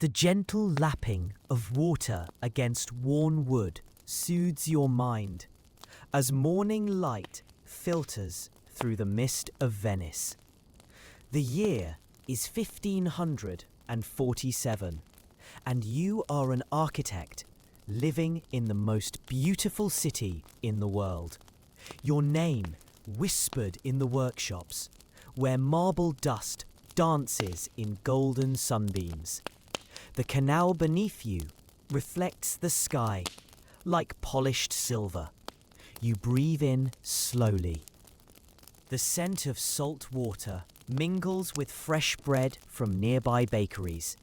The gentle lapping of water against worn wood soothes your mind as morning light filters through the mist of Venice. The year is 1547, and you are an architect living in the most beautiful city in the world. Your name whispered in the workshops, where marble dust dances in golden sunbeams. The canal beneath you reflects the sky like polished silver. You breathe in slowly. The scent of salt water mingles with fresh bread from nearby bakeries.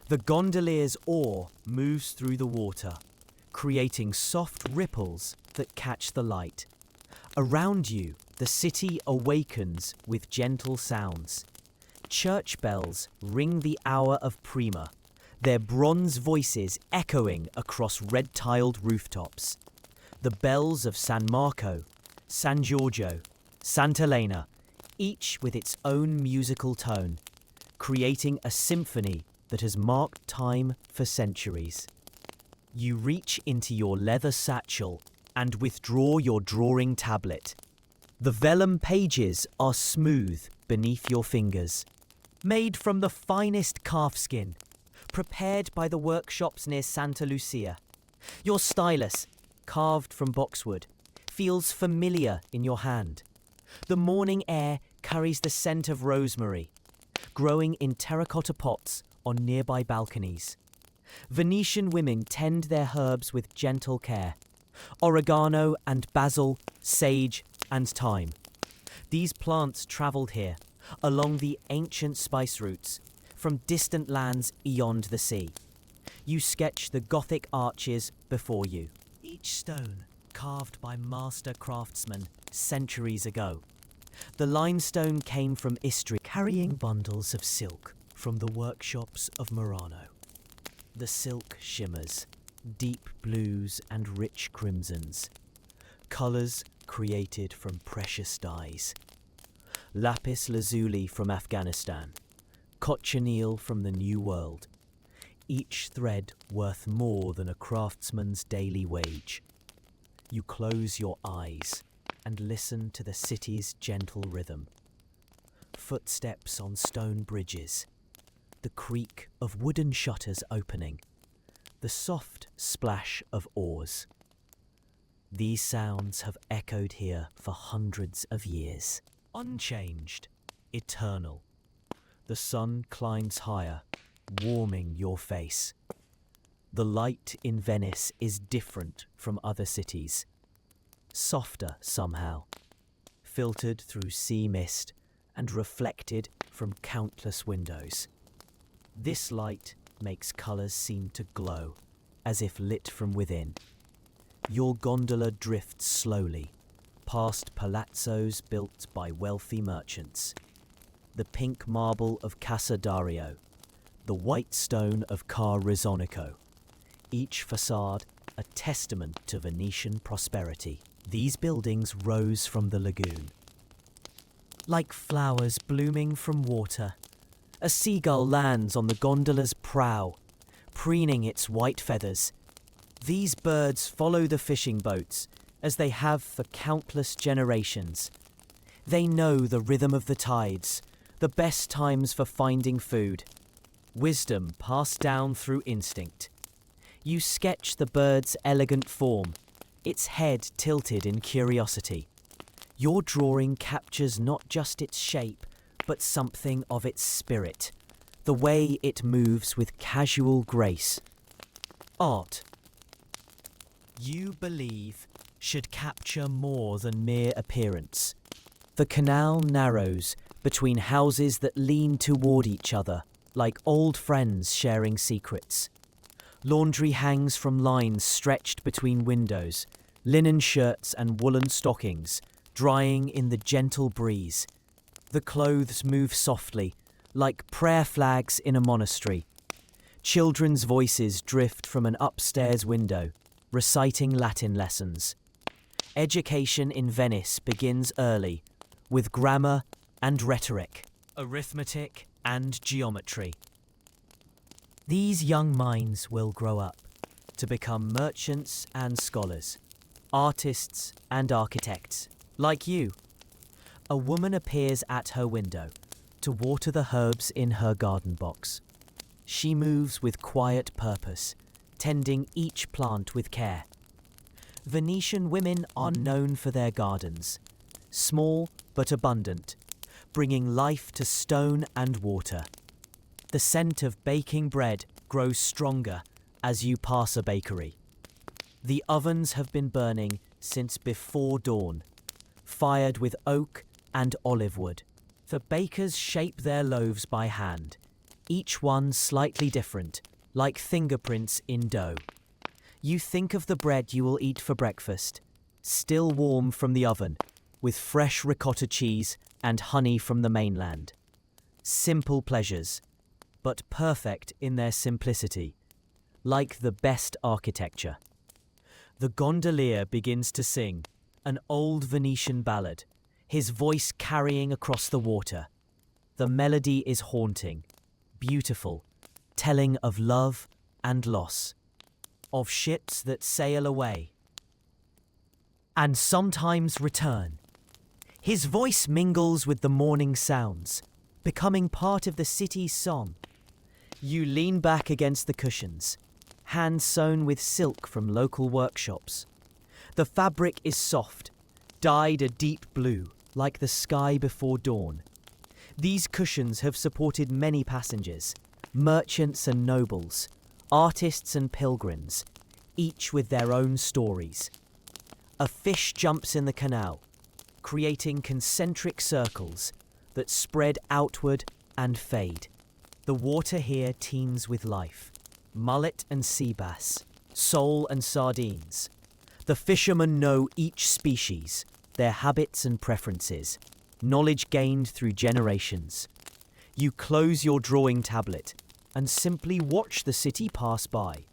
The gondolier's oar moves through the water, creating soft ripples that catch the light. Around you, the city awakens with gentle sounds. Church bells ring the hour of prima, their bronze voices echoing across red-tiled rooftops. The bells of San Marco, San Giorgio, Sant'Elena, each with its own musical tone, creating a symphony that has marked time for centuries. You reach into your leather satchel and withdraw your drawing tablet. The vellum pages are smooth beneath your fingers, made from the finest calfskin, prepared by the workshops near Santa Lucia. Your stylus, carved from boxwood, feels familiar in your hand. The morning air carries the scent of rosemary, growing in terracotta pots on nearby balconies. Venetian women tend their herbs with gentle care. Oregano and basil, sage and thyme. These plants travelled here, along the ancient spice routes, from distant lands beyond the sea. You sketch the Gothic arches before you, each stone carved by master craftsmen centuries ago. The limestone came from Istria, carrying bundles of silk from the workshops of Murano. The silk shimmers, deep blues and rich crimsons, colours created from precious dyes. Lapis lazuli from Afghanistan, cochineal from the New World, each thread worth more than a craftsman's daily wage. You close your eyes and listen to the city's gentle rhythm. Footsteps on stone bridges, the creak of wooden shutters opening, the soft splash of oars. These sounds have echoed here for hundreds of years, unchanged, eternal. The sun climbs higher, warming your face. The light in Venice is different from other cities, softer somehow, filtered through sea mist and reflected from countless windows. This light makes colours seem to glow, as if lit from within. Your gondola drifts slowly, past palazzos built by wealthy merchants. The pink marble of Casa Dario, the white stone of Car Rizzonico, each facade a testament to Venetian prosperity. These buildings rose from the lagoon. Like flowers blooming from water, a seagull lands on the gondola's prow, preening its white feathers. These birds follow the fishing boats, as they have for countless generations. They know the rhythm of the tides, the best times for finding food. Wisdom passed down through instinct. You sketch the bird's elegant form, its head tilted in curiosity. Your drawing captures not just its shape, but something of its spirit, the way it moves with casual grace. Art, you believe, should capture more than mere appearance. The canal narrows between houses that lean toward each other, like old friends sharing secrets. Laundry hangs from lines stretched between windows, linen shirts and woolen stockings, drying in the gentle breeze. The clothes move softly, like prayer flags in a monastery. Children's voices drift from an upstairs window, reciting Latin lessons. Education in Venice begins early, with grammar and rhetoric, arithmetic and geometry. These young minds will grow up to become merchants and scholars, artists and architects, like you. A woman appears at her window to water the herbs in her garden box. She moves with quiet purpose, tending each plant with care. Venetian women are known for their gardens, small but abundant, bringing life to stone and water. The scent of baking bread grows stronger as you pass a bakery. The ovens have been burning since before dawn, fired with oak and olive wood. The bakers shape their loaves by hand, each one slightly different, like fingerprints in dough. You think of the bread you will eat for breakfast, still warm from the oven, with fresh ricotta cheese and honey from the mainland. Simple pleasures, but perfect in their simplicity, like the best architecture. The gondolier begins to sing, an old Venetian ballad, his voice carrying across the water. The melody is haunting, beautiful, telling of love and loss, of ships that sail away and sometimes return. His voice mingles with the morning sounds, becoming part of the city's song. You lean back against the cushions, hands sewn with silk from local workshops. The fabric is soft, dyed a deep blue, like the sky before dawn. These cushions have supported many passengers, merchants and nobles, artists and pilgrims, each with their own stories. A fish jumps in the canal, creating concentric circles that spread outward and fade. The water here teems with life. Mullet and sea bass, sole and sardines. The fishermen know each species, their habits and preferences, knowledge gained through generations. You close your drawing tablet and simply watch the city pass by.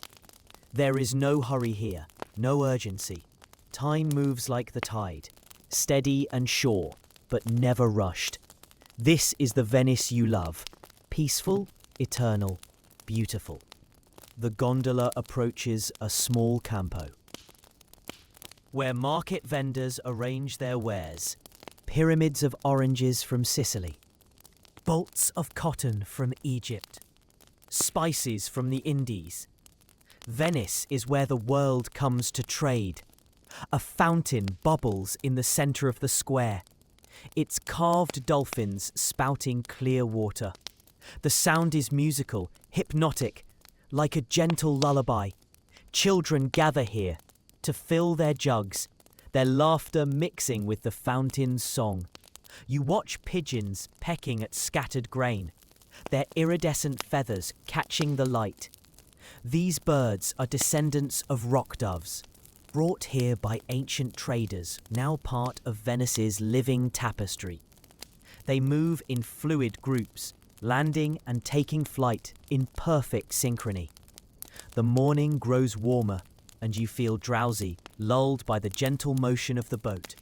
There is no hurry here, no urgency. Time moves like the tide, steady and sure, but never rushed. This is the Venice you love, peaceful, eternal, beautiful. The gondola approaches a small campo, where market vendors arrange their wares. Pyramids of oranges from Sicily, bolts of cotton from Egypt, spices from the Indies. Venice is where the world comes to trade. A fountain bubbles in the center of the square, its carved dolphins spouting clear water. The sound is musical, hypnotic, like a gentle lullaby. Children gather here to fill their jugs, their laughter mixing with the fountain's song. You watch pigeons pecking at scattered grain, their iridescent feathers catching the light. These birds are descendants of rock doves, brought here by ancient traders, now part of Venice's living tapestry. They move in fluid groups, landing and taking flight in perfect synchrony. The morning grows warmer, and you feel drowsy, lulled by the gentle motion of the boat.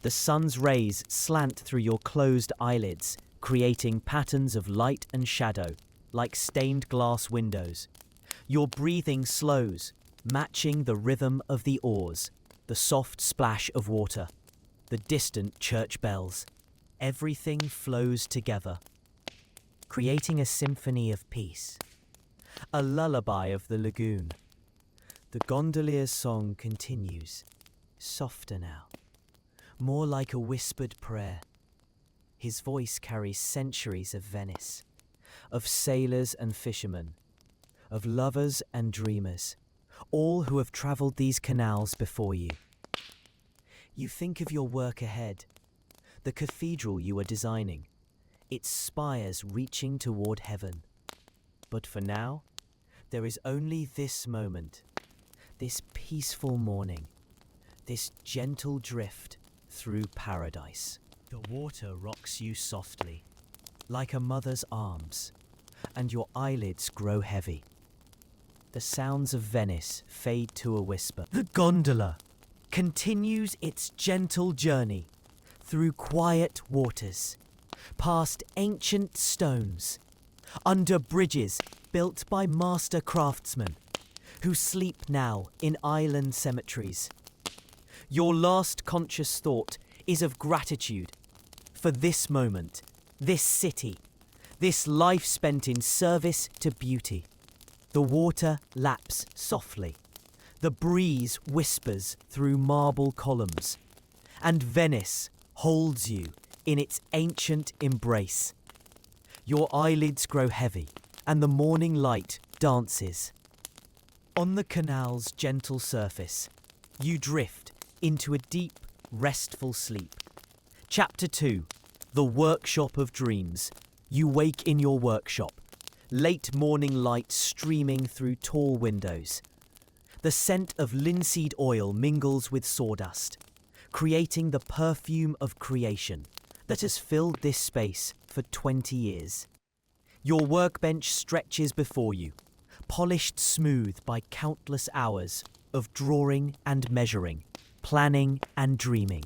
The sun's rays slant through your closed eyelids, creating patterns of light and shadow, like stained glass windows. Your breathing slows, matching the rhythm of the oars, the soft splash of water, the distant church bells. Everything flows together, creating a symphony of peace, a lullaby of the lagoon. The gondolier's song continues, softer now, more like a whispered prayer. His voice carries centuries of Venice, of sailors and fishermen, of lovers and dreamers, all who have travelled these canals before you. You think of your work ahead, the cathedral you are designing, its spires reaching toward heaven. But for now, there is only this moment, this peaceful morning, this gentle drift through paradise. The water rocks you softly, like a mother's arms, and your eyelids grow heavy. The sounds of Venice fade to a whisper. The gondola continues its gentle journey through quiet waters, past ancient stones, under bridges built by master craftsmen who sleep now in island cemeteries. Your last conscious thought is of gratitude for this moment, this city, this life spent in service to beauty. The water laps softly. The breeze whispers through marble columns. And Venice holds you in its ancient embrace. Your eyelids grow heavy, and the morning light dances. On the canal's gentle surface, you drift into a deep, restful sleep. Chapter 2, The Workshop of Dreams. You wake in your workshop, late morning light streaming through tall windows. The scent of linseed oil mingles with sawdust, creating the perfume of creation that has filled this space for 20 years. Your workbench stretches before you, polished smooth by countless hours of drawing and measuring, planning and dreaming.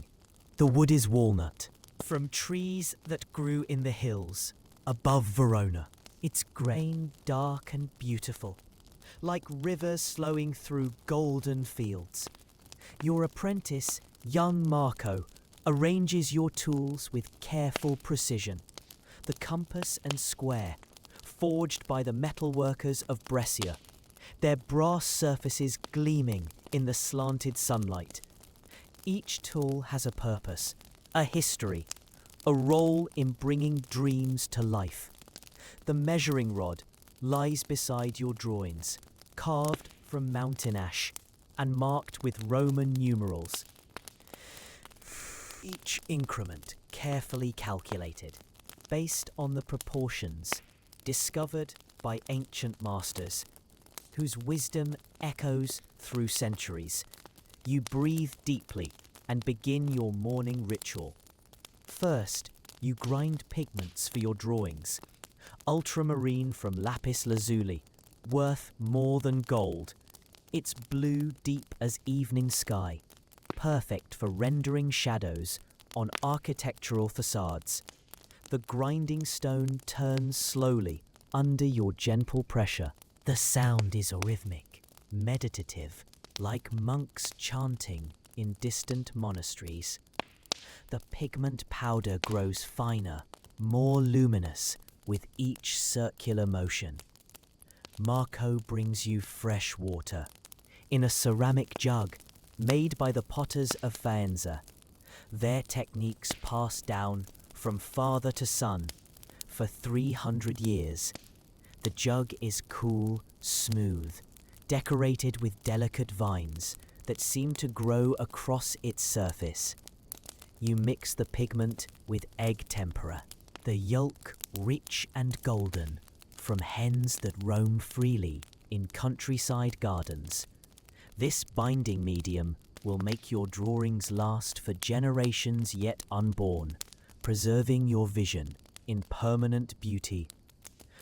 The wood is walnut, from trees that grew in the hills above Verona. Its grain dark and beautiful, like rivers flowing through golden fields. Your apprentice, young Marco, arranges your tools with careful precision. The compass and square, forged by the metalworkers of Brescia, their brass surfaces gleaming in the slanted sunlight. Each tool has a purpose, a history, a role in bringing dreams to life. The measuring rod lies beside your drawings, carved from mountain ash and marked with Roman numerals. Each increment carefully calculated, based on the proportions discovered by ancient masters, whose wisdom echoes through centuries. You breathe deeply and begin your morning ritual. First, you grind pigments for your drawings. Ultramarine from lapis lazuli, worth more than gold. Its blue deep as evening sky, perfect for rendering shadows on architectural facades. The grinding stone turns slowly under your gentle pressure. The sound is rhythmic, meditative, like monks chanting in distant monasteries. The pigment powder grows finer, more luminous with each circular motion. Marco brings you fresh water in a ceramic jug made by the potters of Faenza. Their techniques passed down from father to son for 300 years. The jug is cool, smooth, decorated with delicate vines that seem to grow across its surface. You mix the pigment with egg tempera, the yolk rich and golden from hens that roam freely in countryside gardens. This binding medium will make your drawings last for generations yet unborn, preserving your vision in permanent beauty.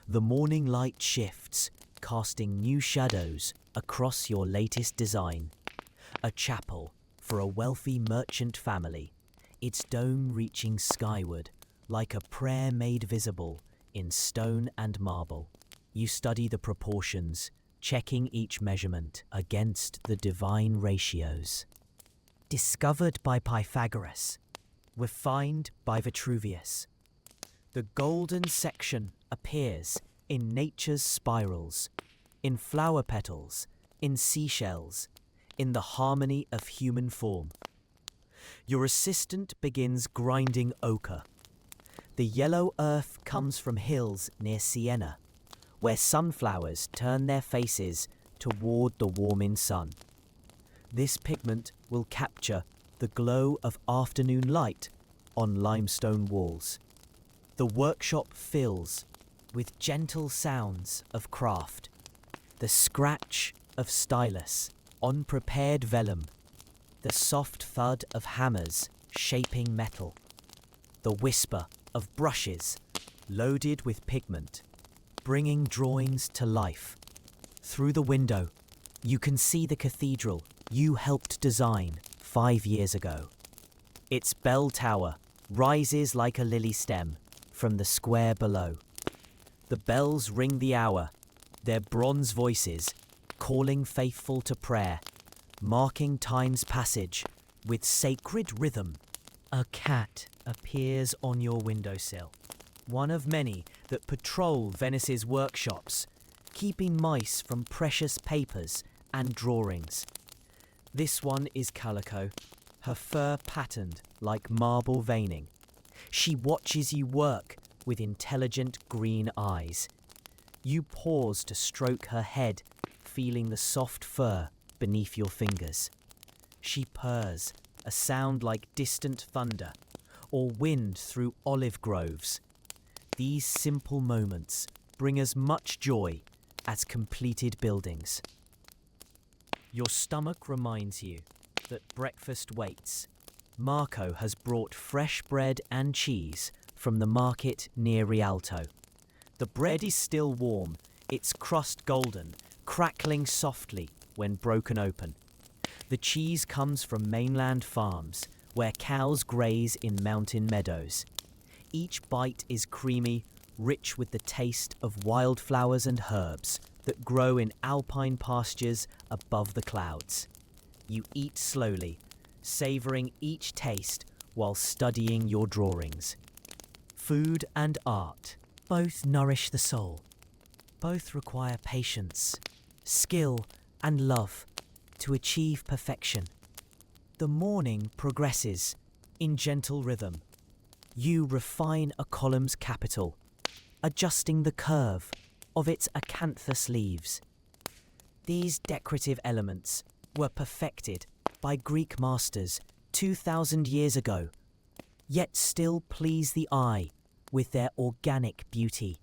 The morning light shifts, casting new shadows across your latest design. A chapel for a wealthy merchant family, its dome reaching skyward like a prayer made visible in stone and marble. You study the proportions, checking each measurement against the divine ratios. Discovered by Pythagoras, refined by Vitruvius. The golden section appears in nature's spirals, in flower petals, in seashells, in the harmony of human form. Your assistant begins grinding ochre. The yellow earth comes from hills near Siena, where sunflowers turn their faces toward the warming sun. This pigment will capture the glow of afternoon light on limestone walls. The workshop fills with gentle sounds of craft, the scratch of stylus on prepared vellum, the soft thud of hammers shaping metal, the whisper of brushes loaded with pigment, bringing drawings to life. Through the window, you can see the cathedral you helped design 5 years ago. Its bell tower rises like a lily stem from the square below. The bells ring the hour, their bronze voices, calling faithful to prayer, marking time's passage with sacred rhythm. A cat appears on your windowsill, one of many that patrol Venice's workshops, keeping mice from precious papers and drawings. This one is Calico, her fur patterned like marble veining. She watches you work with intelligent green eyes. You pause to stroke her head, feeling the soft fur beneath your fingers. She purrs, a sound like distant thunder or wind through olive groves. These simple moments bring as much joy as completed buildings. Your stomach reminds you that breakfast waits. Marco has brought fresh bread and cheese from the market near Rialto. The bread is still warm, its crust golden, crackling softly when broken open. The cheese comes from mainland farms, where cows graze in mountain meadows. Each bite is creamy, rich with the taste of wildflowers and herbs that grow in alpine pastures above the clouds. You eat slowly, savouring each taste while studying your drawings. Food and art both nourish the soul. Both require patience, skill, and love to achieve perfection. The morning progresses in gentle rhythm. You refine a column's capital, adjusting the curve of its acanthus leaves. These decorative elements were perfected by Greek masters 2,000 years ago, yet still please the eye with their organic beauty.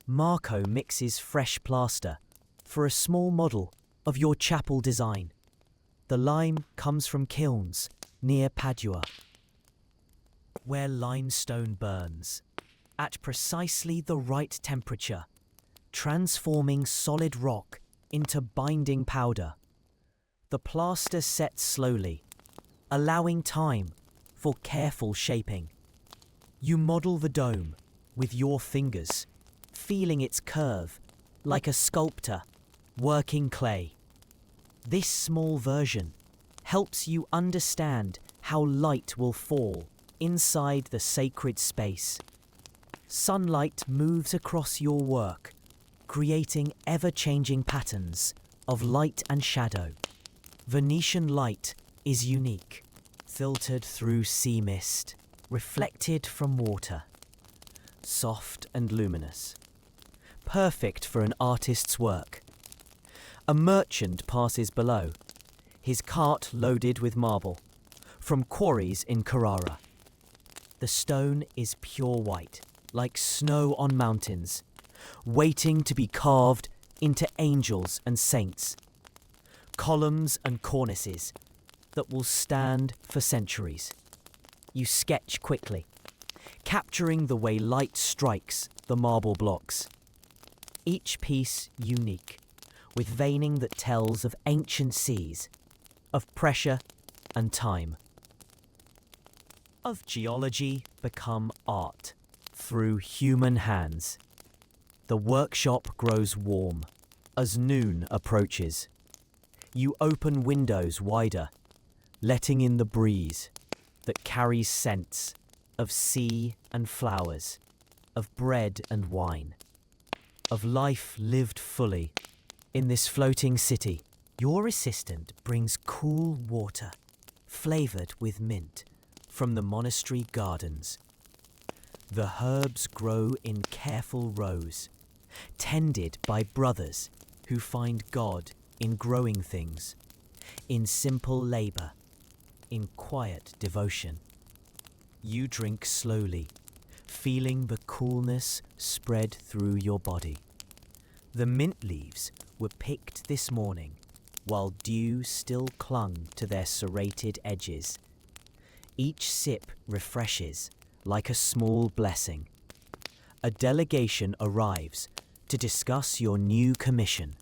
Marco mixes fresh plaster for a small model of your chapel design. The lime comes from kilns near Padua, where limestone burns at precisely the right temperature, transforming solid rock into binding powder. The plaster sets slowly, allowing time for careful shaping. You model the dome with your fingers, feeling its curve like a sculptor working clay. This small version helps you understand how light will fall inside the sacred space. Sunlight moves across your work, creating ever-changing patterns of light and shadow. Venetian light is unique, filtered through sea mist, reflected from water. Soft and luminous. Perfect for an artist's work. A merchant passes below, his cart loaded with marble, from quarries in Carrara. The stone is pure white, like snow on mountains, waiting to be carved into angels and saints. Columns and cornices that will stand for centuries. You sketch quickly, capturing the way light strikes the marble blocks. Each piece unique, with veining that tells of ancient seas, of pressure and time. Of geology become art through human hands. The workshop grows warm as noon approaches. You open windows wider, letting in the breeze that carries scents of sea and flowers, of bread and wine, of life lived fully in this floating city. Your assistant brings cool water, flavoured with mint, from the monastery gardens. The herbs grow in careful rows, tended by brothers who find God in growing things, in simple labour, in quiet devotion. You drink slowly, feeling the coolness spread through your body. The mint leaves were picked this morning, while dew still clung to their serrated edges. Each sip refreshes like a small blessing. A delegation arrives to discuss your new commission.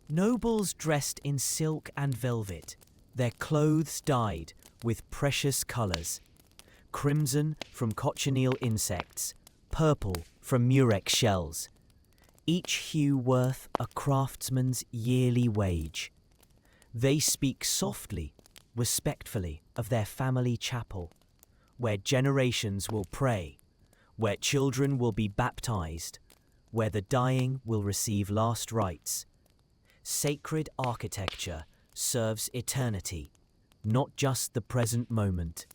Nobles dressed in silk and velvet, their clothes dyed with precious colours. Crimson from cochineal insects, purple from murex shells. each hue worth a craftsman's yearly wage. They speak softly, respectfully of their family chapel, where generations will pray, where children will be baptized, where the dying will receive last rites. Sacred architecture serves eternity, not just the present moment.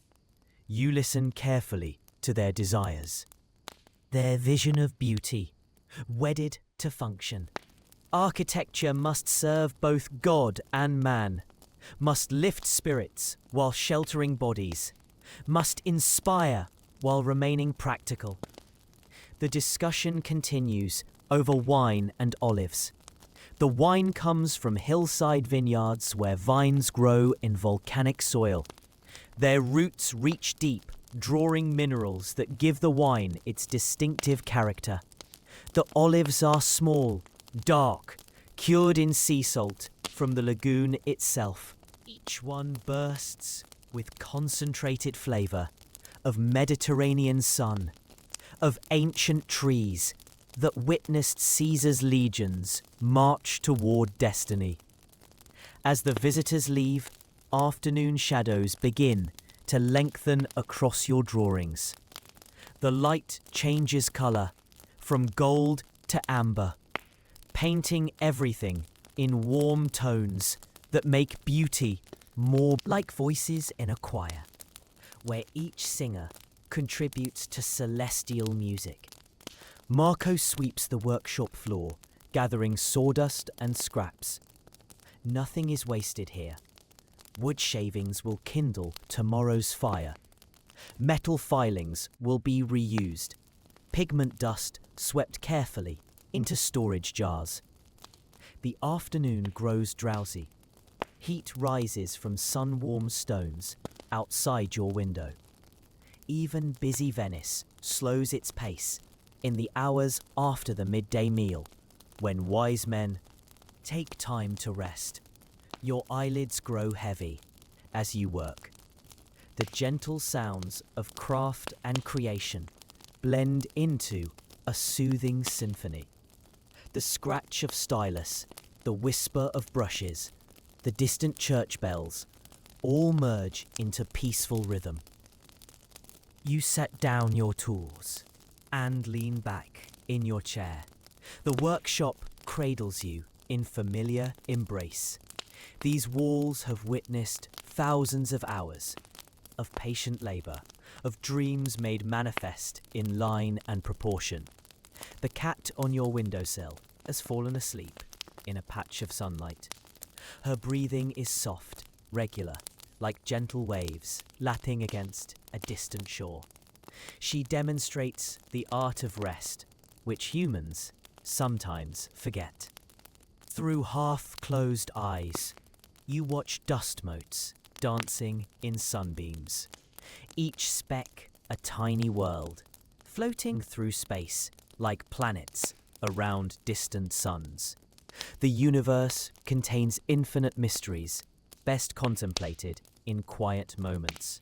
You listen carefully to their desires. Their vision of beauty, wedded to function. Architecture must serve both God and man, must lift spirits while sheltering bodies, must inspire while remaining practical. The discussion continues over wine and olives. The wine comes from hillside vineyards where vines grow in volcanic soil. Their roots reach deep, drawing minerals that give the wine its distinctive character. The olives are small, dark, cured in sea salt from the lagoon itself. Each one bursts with concentrated flavour of Mediterranean sun, of ancient trees that witnessed Caesar's legions march toward destiny. As the visitors leave, afternoon shadows begin to lengthen across your drawings. The light changes colour from gold to amber, painting everything in warm tones that make beauty more like voices in a choir, where each singer contributes to celestial music. Marco sweeps the workshop floor, gathering sawdust and scraps. Nothing is wasted here. Wood shavings will kindle tomorrow's fire. Metal filings will be reused. Pigment dust swept carefully into storage jars. The afternoon grows drowsy. Heat rises from sun-warmed stones outside your window. Even busy Venice slows its pace in the hours after the midday meal, when wise men take time to rest. Your eyelids grow heavy as you work. The gentle sounds of craft and creation blend into a soothing symphony. The scratch of stylus, the whisper of brushes, the distant church bells, all merge into peaceful rhythm. You set down your tools and lean back in your chair. The workshop cradles you in familiar embrace. These walls have witnessed thousands of hours of patient labour, of dreams made manifest in line and proportion. The cat on your windowsill has fallen asleep in a patch of sunlight. Her breathing is soft, regular, like gentle waves lapping against a distant shore. She demonstrates the art of rest, which humans sometimes forget. Through half-closed eyes, you watch dust motes dancing in sunbeams, each speck a tiny world, floating through space like planets around distant suns. The universe contains infinite mysteries, best contemplated in quiet moments.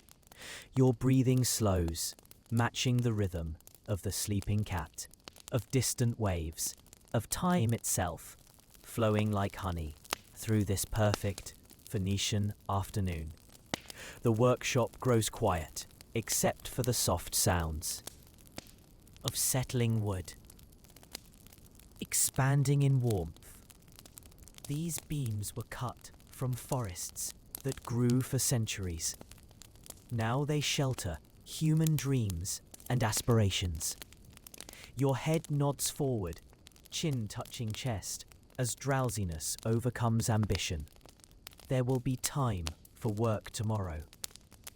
Your breathing slows, matching the rhythm of the sleeping cat, of distant waves, of time itself, flowing like honey through this perfect Venetian afternoon. The workshop grows quiet, except for the soft sounds of settling wood, expanding in warmth. These beams were cut from forests that grew for centuries. Now they shelter human dreams and aspirations. Your head nods forward, chin touching chest, as drowsiness overcomes ambition. There will be time for work tomorrow,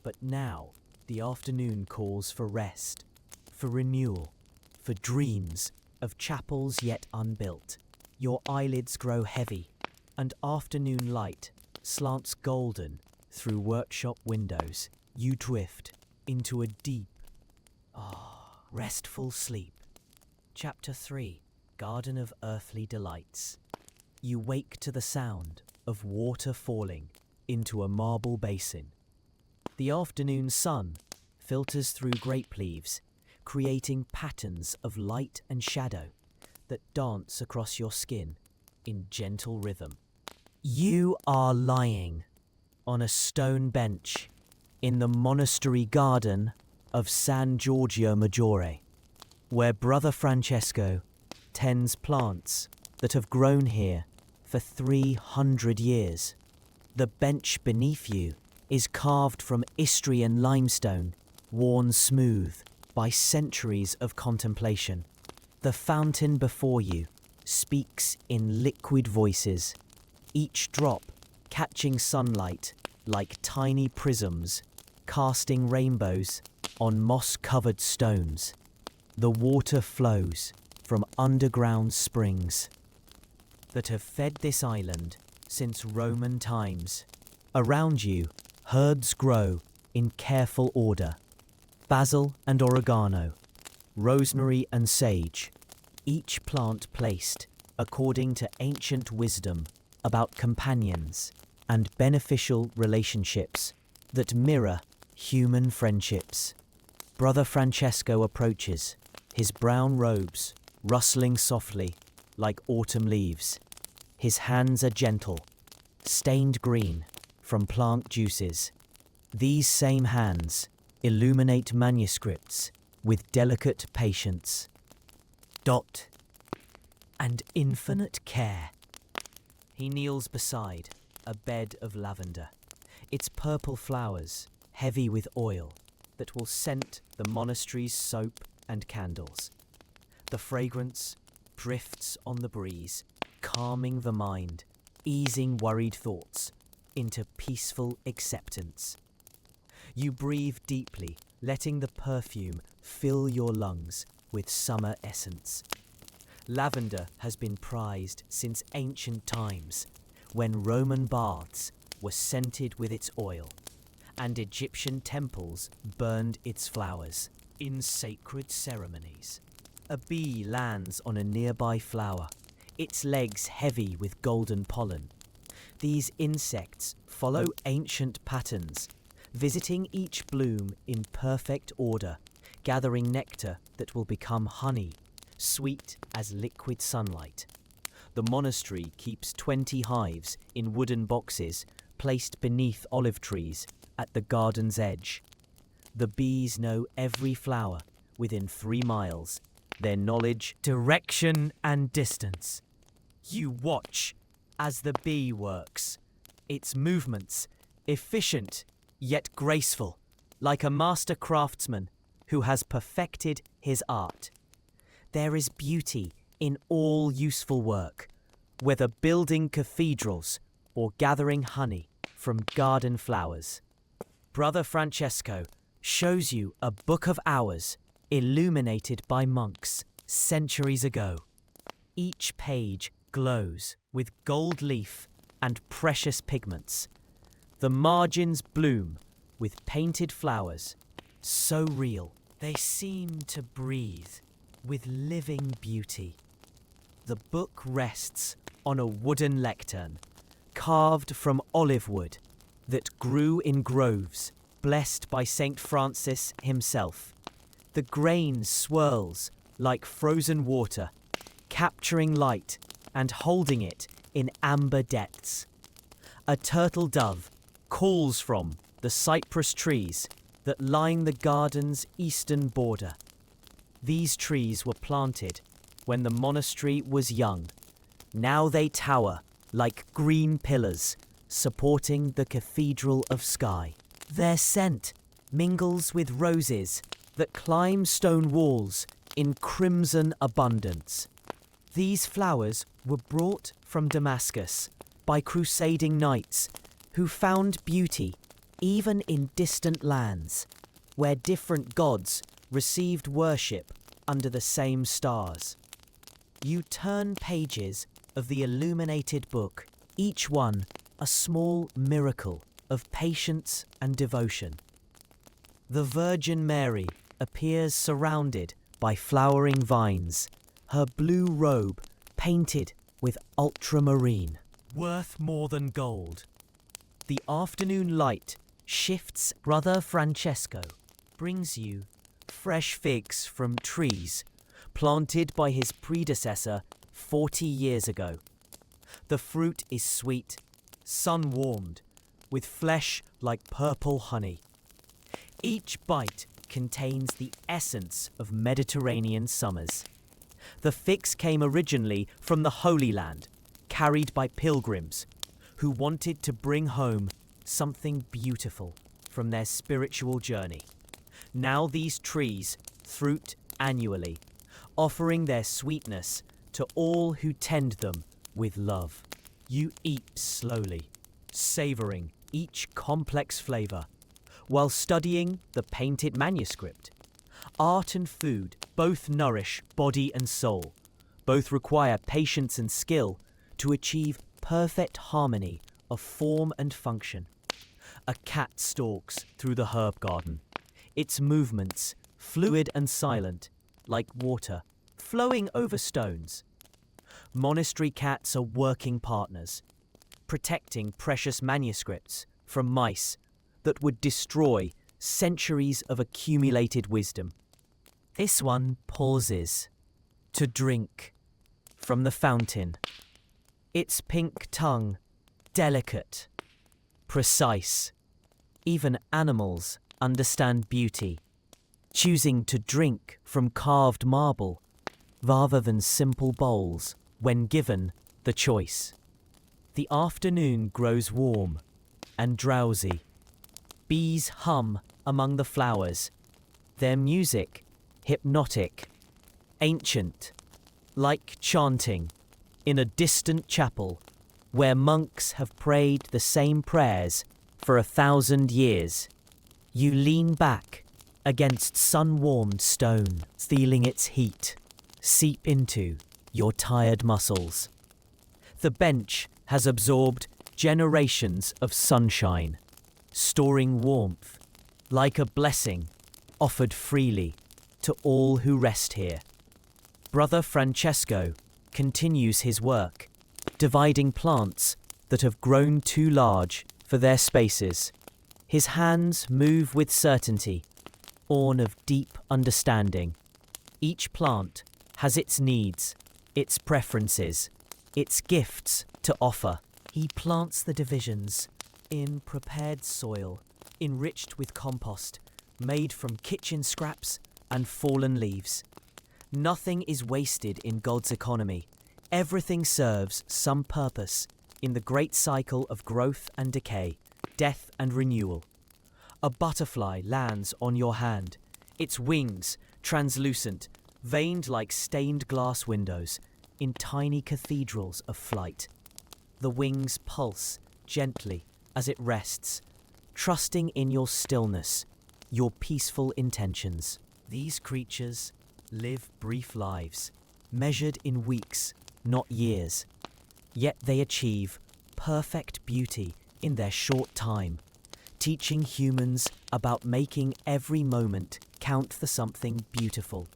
but now the afternoon calls for rest, for renewal, for dreams of chapels yet unbuilt. Your eyelids grow heavy, and afternoon light slants golden through workshop windows. You drift into a deep, restful sleep. Chapter 3, Garden of Earthly Delights. You wake to the sound of water falling into a marble basin. The afternoon sun filters through grape leaves, creating patterns of light and shadow that dance across your skin in gentle rhythm. You are lying on a stone bench in the monastery garden of San Giorgio Maggiore, where Brother Francesco tends plants that have grown here for 300 years. The bench beneath you is carved from Istrian limestone, worn smooth by centuries of contemplation. The fountain before you speaks in liquid voices, each drop catching sunlight like tiny prisms, casting rainbows on moss-covered stones. The water flows from underground springs that have fed this island since Roman times. Around you, herbs grow in careful order. Basil and oregano, rosemary and sage, each plant placed according to ancient wisdom about companions and beneficial relationships that mirror human friendships. Brother Francesco approaches, his brown robes rustling softly like autumn leaves. His hands are gentle, stained green from plant juices. These same hands illuminate manuscripts with delicate patience. Dot and infinite care. He kneels beside a bed of lavender, its purple flowers heavy with oil that will scent the monastery's soap and candles. The fragrance drifts on the breeze, calming the mind, easing worried thoughts into peaceful acceptance. You breathe deeply, letting the perfume fill your lungs with summer essence. Lavender has been prized since ancient times, when Roman baths were scented with its oil, and Egyptian temples burned its flowers in sacred ceremonies. A bee lands on a nearby flower, its legs heavy with golden pollen. These insects follow ancient patterns, visiting each bloom in perfect order, gathering nectar that will become honey, sweet as liquid sunlight. The monastery keeps 20 hives in wooden boxes placed beneath olive trees at the garden's edge. The bees know every flower within 3 miles, their knowledge, direction and distance. You watch as the bee works, its movements efficient yet graceful, like a master craftsman who has perfected his art. There is beauty in all useful work, whether building cathedrals or gathering honey from garden flowers. Brother Francesco shows you a book of hours illuminated by monks centuries ago. Each page glows with gold leaf and precious pigments. The margins bloom with painted flowers, so real they seem to breathe with living beauty. The book rests on a wooden lectern, carved from olive wood, that grew in groves, blessed by Saint Francis himself. The grain swirls like frozen water, capturing light and holding it in amber depths. A turtle dove calls from the cypress trees that line the garden's eastern border. These trees were planted when the monastery was young. Now they tower like green pillars supporting the cathedral of sky. Their scent mingles with roses that climb stone walls in crimson abundance. These flowers were brought from Damascus by crusading knights who found beauty even in distant lands, where different gods received worship under the same stars. You turn pages of the illuminated book, each one a small miracle of patience and devotion. The Virgin Mary appears surrounded by flowering vines, her blue robe painted with ultramarine, worth more than gold. The afternoon light shifts. Brother Francesco brings you fresh figs from trees planted by his predecessor 40 years ago. The fruit is sweet, sun-warmed, with flesh like purple honey. Each bite contains the essence of Mediterranean summers. The fix came originally from the Holy Land, carried by pilgrims who wanted to bring home something beautiful from their spiritual journey. Now these trees fruit annually, offering their sweetness to all who tend them with love. You eat slowly, savoring each complex flavor, while studying the painted manuscript. Art and food both nourish body and soul, both require patience and skill to achieve perfect harmony of form and function. A cat stalks through the herb garden, its movements fluid and silent, like water flowing over stones. Monastery cats are working partners, protecting precious manuscripts from mice that would destroy centuries of accumulated wisdom. This one pauses to drink from the fountain, its pink tongue delicate, precise. Even animals understand beauty, choosing to drink from carved marble rather than simple bowls when given the choice. The afternoon grows warm and drowsy. Bees hum among the flowers, their music hypnotic, ancient, like chanting in a distant chapel where monks have prayed the same prayers for 1,000 years. You lean back against sun-warmed stone, feeling its heat seep into your tired muscles. The bench has absorbed generations of sunshine, storing warmth like a blessing offered freely to all who rest here. Brother Francesco continues his work, dividing plants that have grown too large for their spaces. His hands move with certainty, born of deep understanding. Each plant has its needs, its preferences, its gifts to offer. He plants the divisions in prepared soil, enriched with compost, made from kitchen scraps and fallen leaves. Nothing is wasted in God's economy. Everything serves some purpose in the great cycle of growth and decay, death and renewal. A butterfly lands on your hand, its wings translucent, veined like stained glass windows in tiny cathedrals of flight. The wings pulse gently as it rests, trusting in your stillness, your peaceful intentions. These creatures live brief lives, measured in weeks, not years. Yet they achieve perfect beauty in their short time, teaching humans about making every moment count for something beautiful.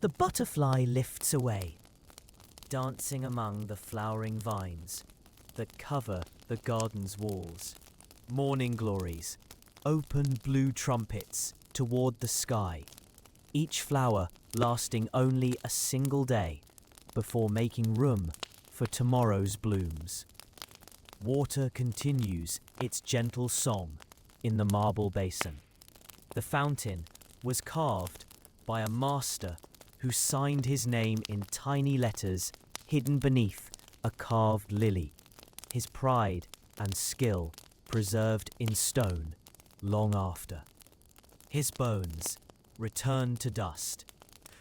The butterfly lifts away, dancing among the flowering vines that cover the garden's walls. Morning glories, open blue trumpets toward the sky, each flower lasting only a single day before making room for tomorrow's blooms. Water continues its gentle song in the marble basin. The fountain was carved by a master who signed his name in tiny letters hidden beneath a carved lily, his pride and skill preserved in stone long after. His bones return to dust.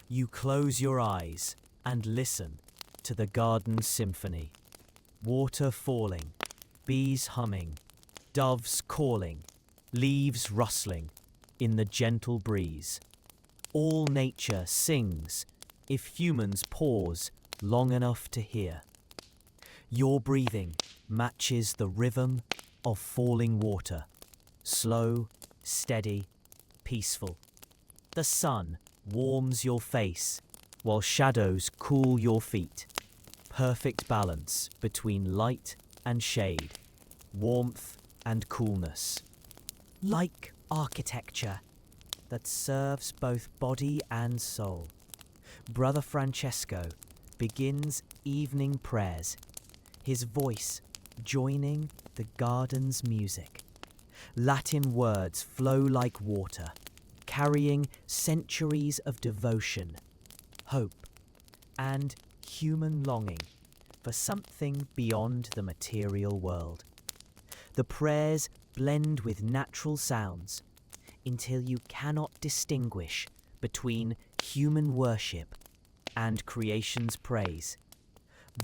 You close your eyes and listen to the garden's symphony. Water falling, bees humming, doves calling, leaves rustling in the gentle breeze. All nature sings if humans pause long enough to hear. Your breathing matches the rhythm of falling water, slow, steady, peaceful. The sun warms your face while shadows cool your feet. Perfect balance between light and shade, warmth and coolness. Like architecture that serves both body and soul. Brother Francesco begins evening prayers, his voice joining the garden's music. Latin words flow like water, carrying centuries of devotion, hope, and human longing for something beyond the material world. The prayers blend with natural sounds until you cannot distinguish between human worship and creation's praise.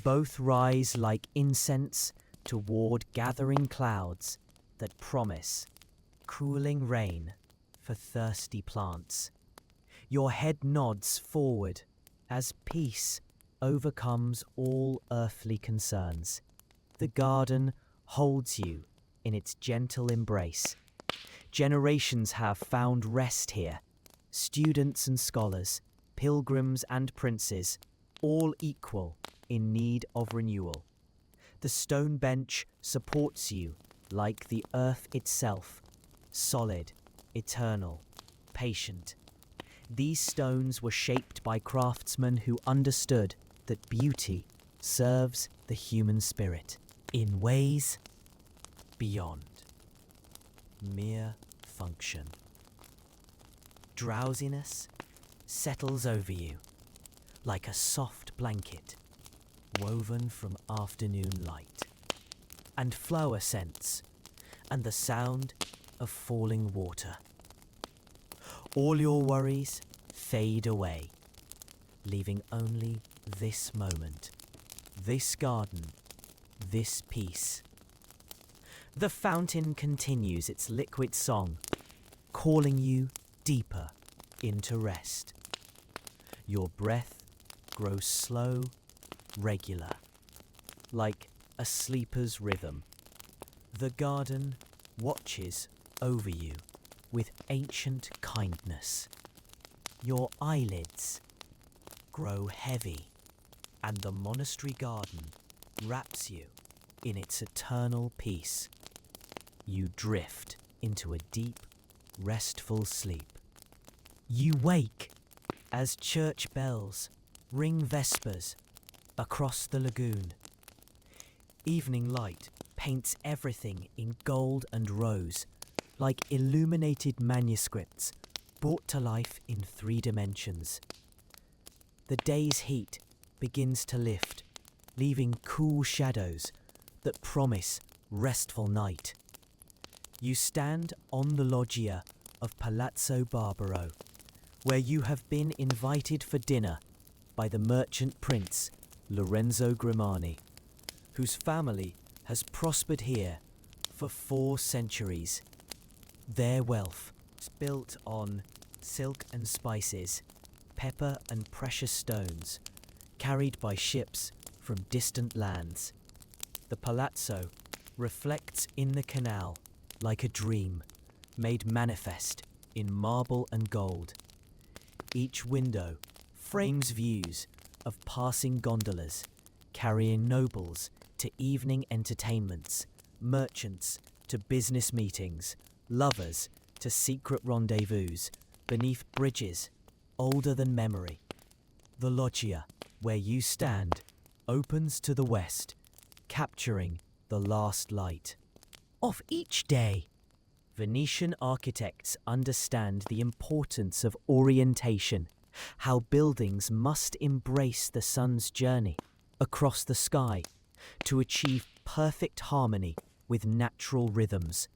Both rise like incense toward gathering clouds that promise cooling rain for thirsty plants. Your head nods forward as peace overcomes all earthly concerns. The garden holds you in its gentle embrace. Generations have found rest here. Students and scholars, pilgrims and princes, all equal in need of renewal. The stone bench supports you like the earth itself, solid, eternal, patient. These stones were shaped by craftsmen who understood that beauty serves the human spirit in ways beyond mere function. Drowsiness settles over you like a soft blanket woven from afternoon light, and flower scents and the sound of falling water. All your worries fade away, leaving only this moment, this garden, this peace. The fountain continues its liquid song, calling you deeper into rest. Your breath grows slow, regular, like a sleeper's rhythm. The garden watches over you with ancient kindness. Your eyelids grow heavy, and the monastery garden wraps you in its eternal peace. You drift into a deep, restful sleep. You wake as church bells ring vespers across the lagoon. Evening light paints everything in gold and rose, like illuminated manuscripts brought to life in 3 dimensions. The day's heat begins to lift, leaving cool shadows that promise restful night. You stand on the loggia of Palazzo Barbaro, where you have been invited for dinner by the merchant prince Lorenzo Grimani, whose family has prospered here for 4 centuries. Their wealth is built on silk and spices, pepper and precious stones, carried by ships from distant lands. The palazzo reflects in the canal like a dream, made manifest in marble and gold. Each window frames views of passing gondolas, carrying nobles to evening entertainments, merchants to business meetings, lovers to secret rendezvous beneath bridges older than memory. The loggia, where you stand, opens to the west, capturing the last light of each day. Venetian architects understand the importance of orientation, how buildings must embrace the sun's journey across the sky to achieve perfect harmony with natural rhythms.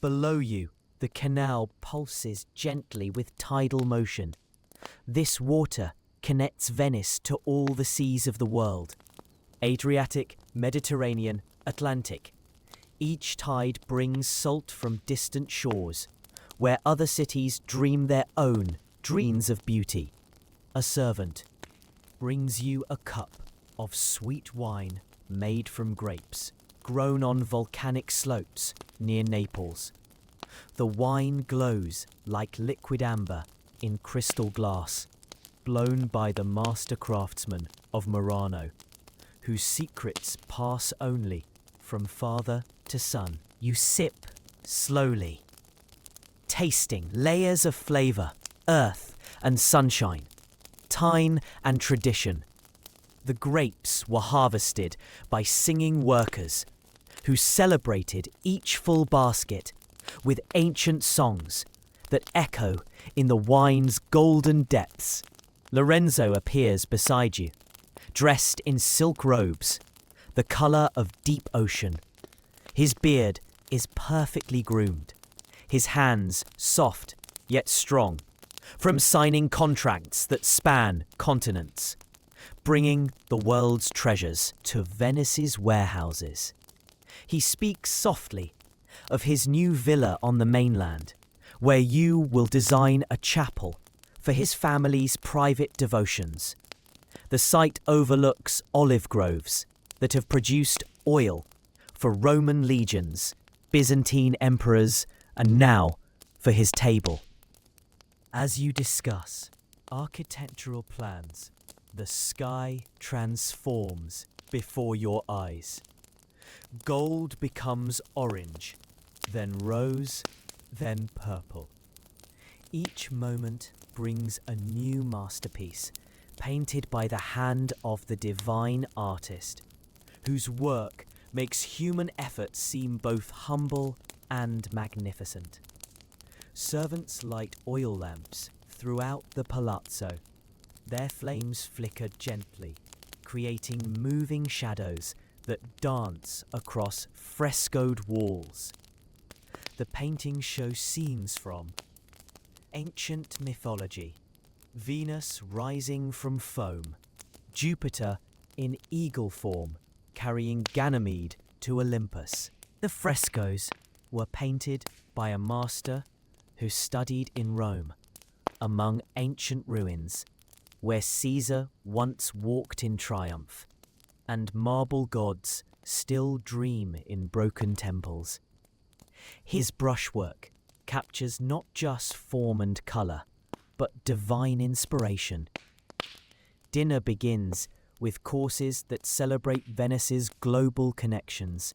Below you, the canal pulses gently with tidal motion. This water connects Venice to all the seas of the world: Adriatic, Mediterranean, Atlantic. Each tide brings salt from distant shores, where other cities dream their own dreams of beauty. A servant brings you a cup of sweet wine made from grapes, grown on volcanic slopes near Naples. The wine glows like liquid amber in crystal glass, blown by the master craftsman of Murano, whose secrets pass only from father to son. You sip slowly, tasting layers of flavor, earth, and sunshine. time and tradition. The grapes were harvested by singing workers who celebrated each full basket with ancient songs that echo in the wine's golden depths. Lorenzo appears beside you, dressed in silk robes, the colour of deep ocean. His beard is perfectly groomed, his hands soft yet strong, from signing contracts that span continents, bringing the world's treasures to Venice's warehouses. He speaks softly of his new villa on the mainland, where you will design a chapel for his family's private devotions. The site overlooks olive groves that have produced oil for Roman legions, Byzantine emperors, and now for his table. As you discuss architectural plans, the sky transforms before your eyes. Gold becomes orange, then rose, then purple. Each moment brings a new masterpiece, painted by the hand of the divine artist, whose work makes human effort seem both humble and magnificent. Servants light oil lamps throughout the palazzo. Their flames flicker gently, creating moving shadows that dance across frescoed walls. The paintings show scenes from ancient mythology, Venus rising from foam, Jupiter in eagle form carrying Ganymede to Olympus. The frescoes were painted by a master who studied in Rome, among ancient ruins, where Caesar once walked in triumph, and marble gods still dream in broken temples. His brushwork captures not just form and colour, but divine inspiration. Dinner begins with courses that celebrate Venice's global connections.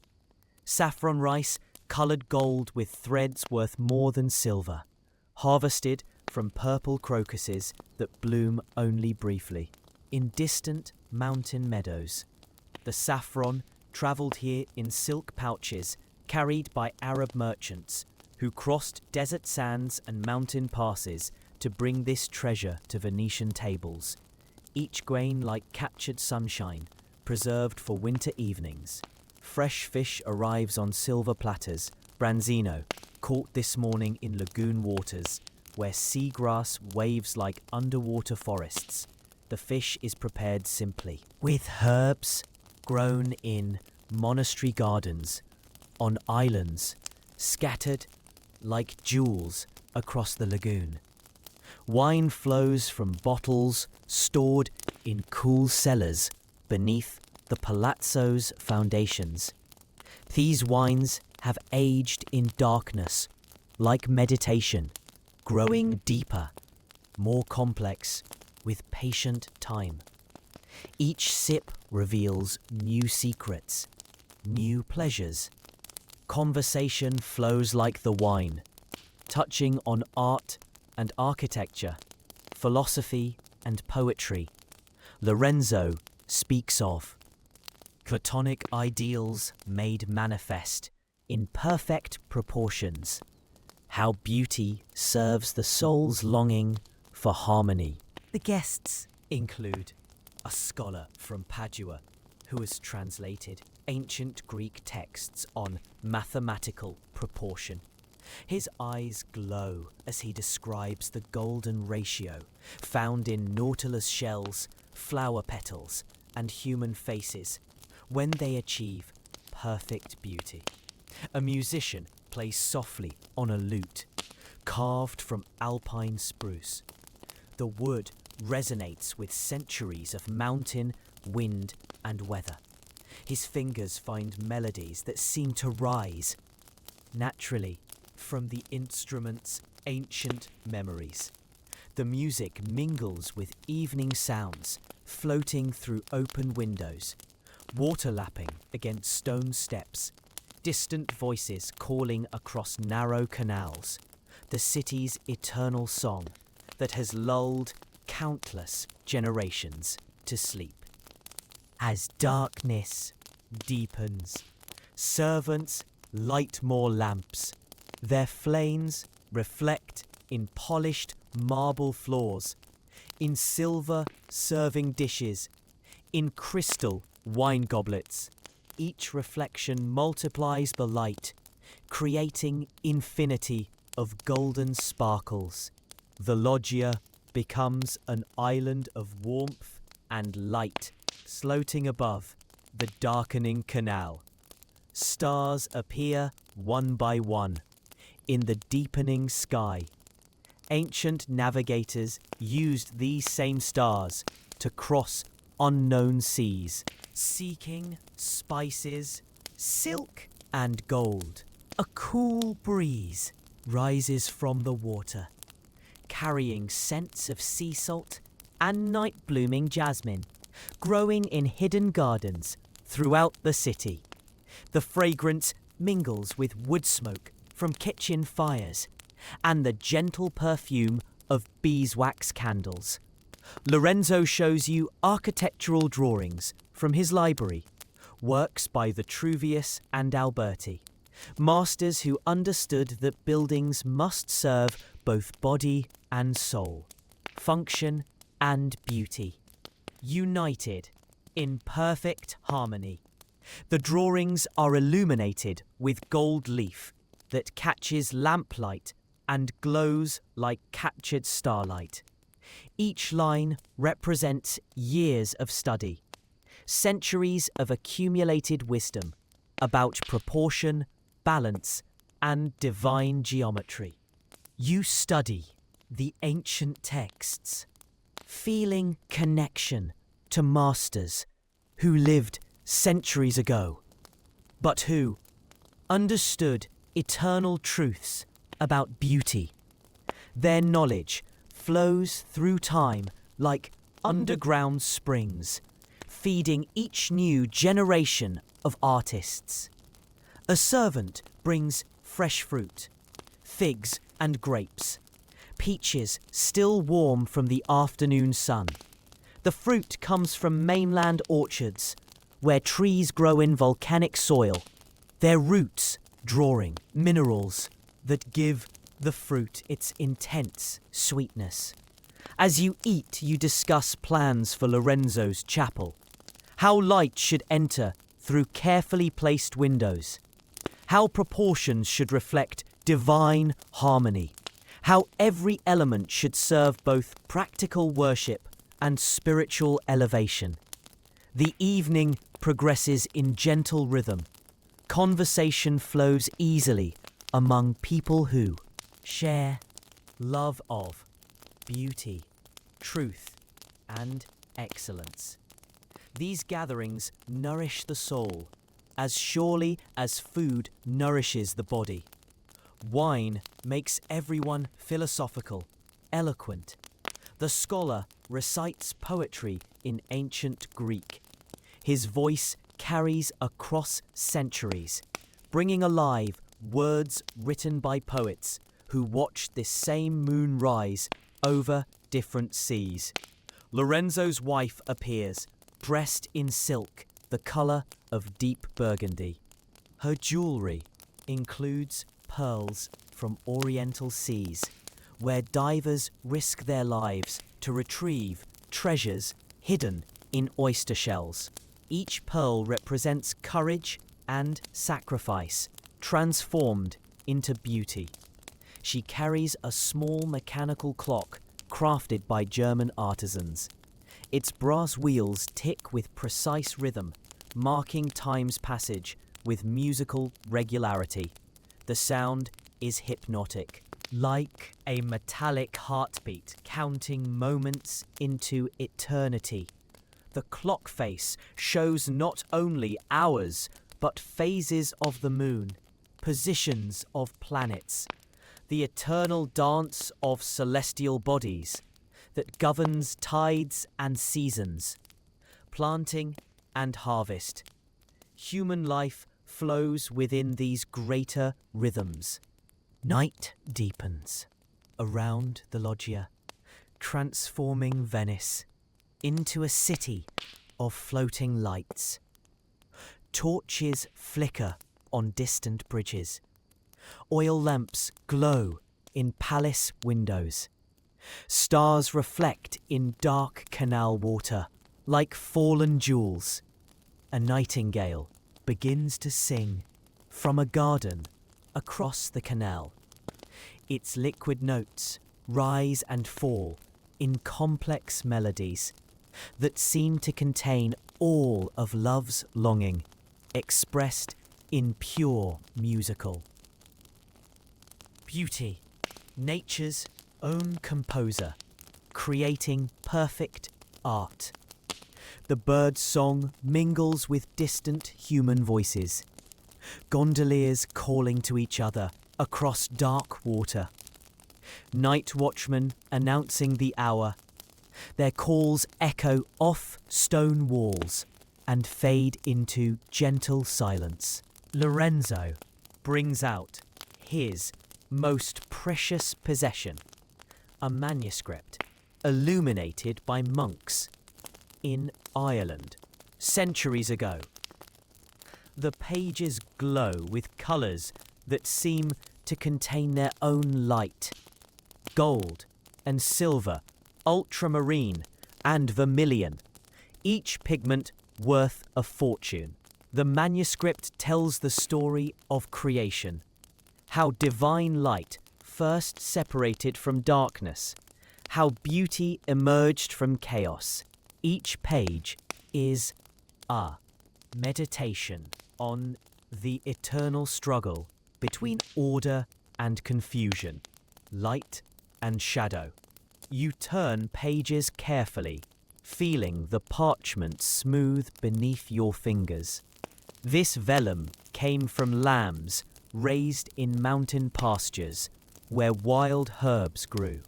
Saffron rice, coloured gold with threads worth more than silver, harvested from purple crocuses that bloom only briefly. In distant mountain meadows, the saffron travelled here in silk pouches carried by Arab merchants who crossed desert sands and mountain passes to bring this treasure to Venetian tables, each grain like captured sunshine, preserved for winter evenings. Fresh fish arrives on silver platters, branzino, caught this morning in lagoon waters, where seagrass waves like underwater forests. The fish is prepared simply, with herbs grown in monastery gardens, on islands, scattered like jewels across the lagoon. Wine flows from bottles stored in cool cellars beneath the palazzo's foundations. These wines have aged in darkness, like meditation, growing deeper, more complex, with patient time. Each sip reveals new secrets, new pleasures. Conversation flows like the wine, touching on art and architecture, philosophy and poetry. Lorenzo speaks of platonic ideals made manifest in perfect proportions, how beauty serves the soul's longing for harmony. The guests include a scholar from Padua who has translated ancient Greek texts on mathematical proportion. His eyes glow as he describes the golden ratio found in nautilus shells, flower petals, and human faces when they achieve perfect beauty. A musician plays softly on a lute, carved from alpine spruce. The wood resonates with centuries of mountain, wind, and weather. His fingers find melodies that seem to rise naturally from the instrument's ancient memories. The music mingles with evening sounds floating through open windows, water lapping against stone steps, distant voices calling across narrow canals, the city's eternal song that has lulled countless generations to sleep. As darkness deepens, servants light more lamps. Their flames reflect in polished marble floors, in silver serving dishes, in crystal wine goblets. Each reflection multiplies the light, creating infinity of golden sparkles. The loggia becomes an island of warmth and light, floating above the darkening canal. Stars appear one by one in the deepening sky. Ancient navigators used these same stars to cross unknown seas, seeking spices, silk, and gold. A cool breeze rises from the water, carrying scents of sea salt and night-blooming jasmine, growing in hidden gardens throughout the city. The fragrance mingles with wood smoke from kitchen fires and the gentle perfume of beeswax candles. Lorenzo shows you architectural drawings from his library, works by Vitruvius and Alberti, masters who understood that buildings must serve both body and soul, function and beauty, united in perfect harmony. The drawings are illuminated with gold leaf that catches lamplight and glows like captured starlight. Each line represents years of study, centuries of accumulated wisdom about proportion, balance, and divine geometry. You study the ancient texts, feeling connection to masters who lived centuries ago, but who understood eternal truths about beauty. Their knowledge flows through time like underground springs, feeding each new generation of artists. A servant brings fresh fruit, figs and grapes, peaches still warm from the afternoon sun. The fruit comes from mainland orchards, where trees grow in volcanic soil, their roots drawing minerals that give the fruit its intense sweetness. As you eat, you discuss plans for Lorenzo's chapel, how light should enter through carefully placed windows, how proportions should reflect divine harmony, how every element should serve both practical worship and spiritual elevation. The evening progresses in gentle rhythm. Conversation flows easily among people who share love of beauty, truth, and excellence. These gatherings nourish the soul as surely as food nourishes the body. Wine makes everyone philosophical, eloquent. The scholar recites poetry in ancient Greek. His voice carries across centuries, bringing alive words written by poets who watched this same moon rise over different seas. Lorenzo's wife appears, dressed in silk, the colour of deep burgundy. Her jewellery includes pearls from oriental seas, where divers risk their lives to retrieve treasures hidden in oyster shells. Each pearl represents courage and sacrifice, transformed into beauty. She carries a small mechanical clock crafted by German artisans. Its brass wheels tick with precise rhythm, marking time's passage with musical regularity. The sound is hypnotic, like a metallic heartbeat counting moments into eternity. The clock face shows not only hours, but phases of the moon, positions of planets, the eternal dance of celestial bodies that governs tides and seasons, planting and harvest. Human life flows within these greater rhythms. Night deepens around the loggia, transforming Venice into a city of floating lights. Torches flicker on distant bridges. Oil lamps glow in palace windows. Stars reflect in dark canal water like fallen jewels. A nightingale begins to sing from a garden across the canal. Its liquid notes rise and fall in complex melodies that seem to contain all of love's longing, expressed in pure musical. Beauty, nature's own composer, creating perfect art. The bird's song mingles with distant human voices, gondoliers calling to each other across dark water, night watchmen announcing the hour. Their calls echo off stone walls and fade into gentle silence. Lorenzo brings out his most precious possession, a manuscript illuminated by monks in Ireland centuries ago. The pages glow with colours that seem to contain their own light. Gold and silver, ultramarine and vermilion, each pigment worth a fortune. The manuscript tells the story of creation, how divine light first separated from darkness, how beauty emerged from chaos. Each page is a meditation on the eternal struggle between order and confusion, light and shadow. You turn pages carefully, feeling the parchment smooth beneath your fingers. This vellum came from lambs raised in mountain pastures where wild herbs grew,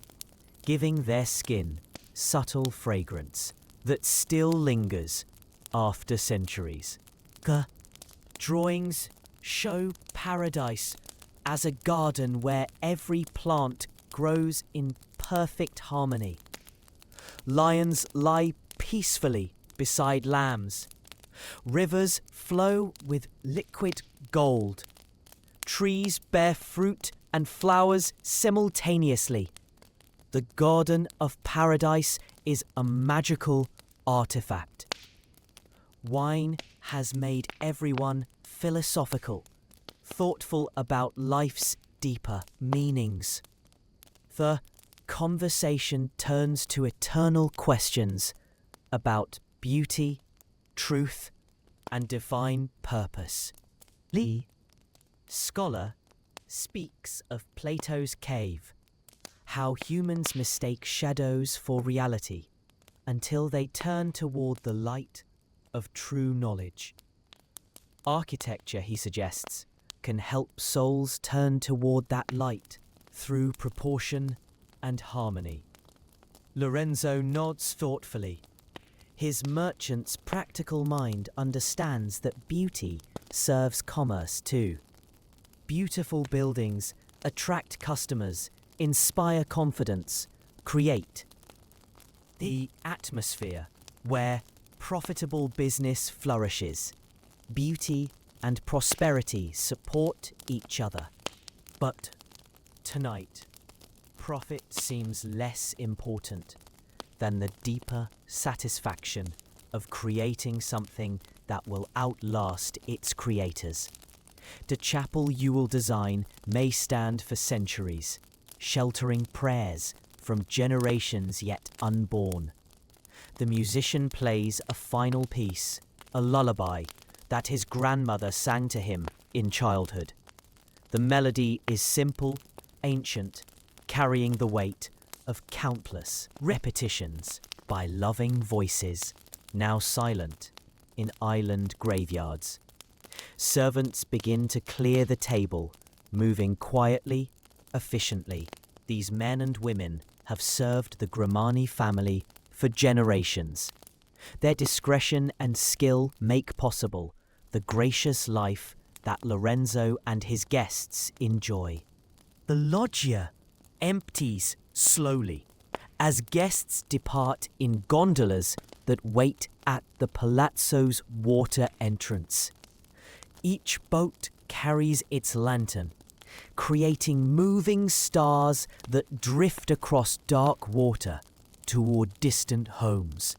giving their skin subtle fragrance that still lingers after centuries. Drawings show paradise as a garden where every plant grows in perfect harmony. Lions lie peacefully beside lambs. Rivers flow with liquid gold. Trees bear fruit and flowers simultaneously. The Garden of Paradise is a magical artifact. Wine has made everyone philosophical, thoughtful about life's deeper meanings. The conversation turns to eternal questions about beauty, truth, and divine purpose. Lee, scholar, speaks of Plato's cave, how humans mistake shadows for reality until they turn toward the light of true knowledge. Architecture, he suggests, can help souls turn toward that light through proportion and harmony. Lorenzo nods thoughtfully. His merchant's practical mind understands that beauty serves commerce too. Beautiful buildings attract customers, inspire confidence, create the atmosphere where profitable business flourishes. Beauty and prosperity support each other. But tonight, profit seems less important than the deeper satisfaction of creating something that will outlast its creators. The chapel you will design may stand for centuries, sheltering prayers from generations yet unborn. The musician plays a final piece, a lullaby that his grandmother sang to him in childhood. The melody is simple, ancient, carrying the weight of countless repetitions by loving voices, now silent in island graveyards. Servants begin to clear the table, moving quietly, efficiently. These men and women have served the Grimani family for generations. Their discretion and skill make possible the gracious life that Lorenzo and his guests enjoy. The loggia empties slowly as guests depart in gondolas that wait at the palazzo's water entrance. Each boat carries its lantern, creating moving stars that drift across dark water toward distant homes.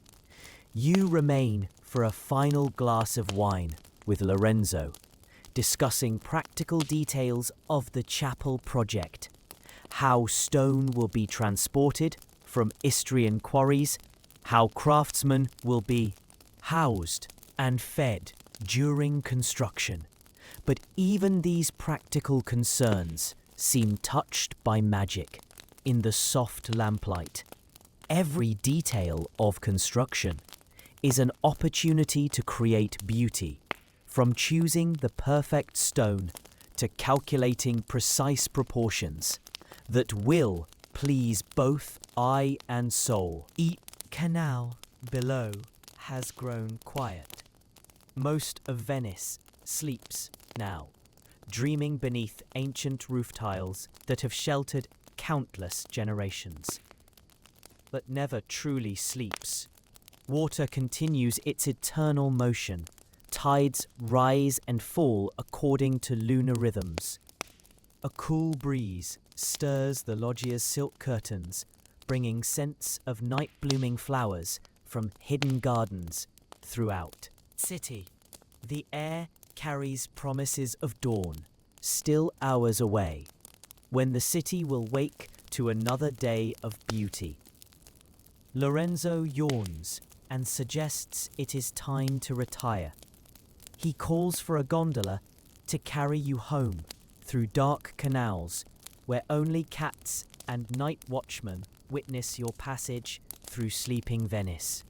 You remain for a final glass of wine with Lorenzo, discussing practical details of the chapel project, how stone will be transported from Istrian quarries, how craftsmen will be housed and fed during construction. But even these practical concerns seem touched by magic in the soft lamplight. Every detail of construction is an opportunity to create beauty, from choosing the perfect stone to calculating precise proportions that will please both eye and soul. Each canal below has grown quiet. Most of Venice sleeps now, dreaming beneath ancient roof tiles that have sheltered countless generations. But never truly sleeps. Water continues its eternal motion. Tides rise and fall according to lunar rhythms. A cool breeze stirs the loggia's silk curtains, bringing scents of night-blooming flowers from hidden gardens throughout. City. The air carries promises of dawn, still hours away, when the city will wake to another day of beauty. Lorenzo yawns and suggests it is time to retire. He calls for a gondola to carry you home through dark canals where only cats and night watchmen witness your passage through sleeping Venice.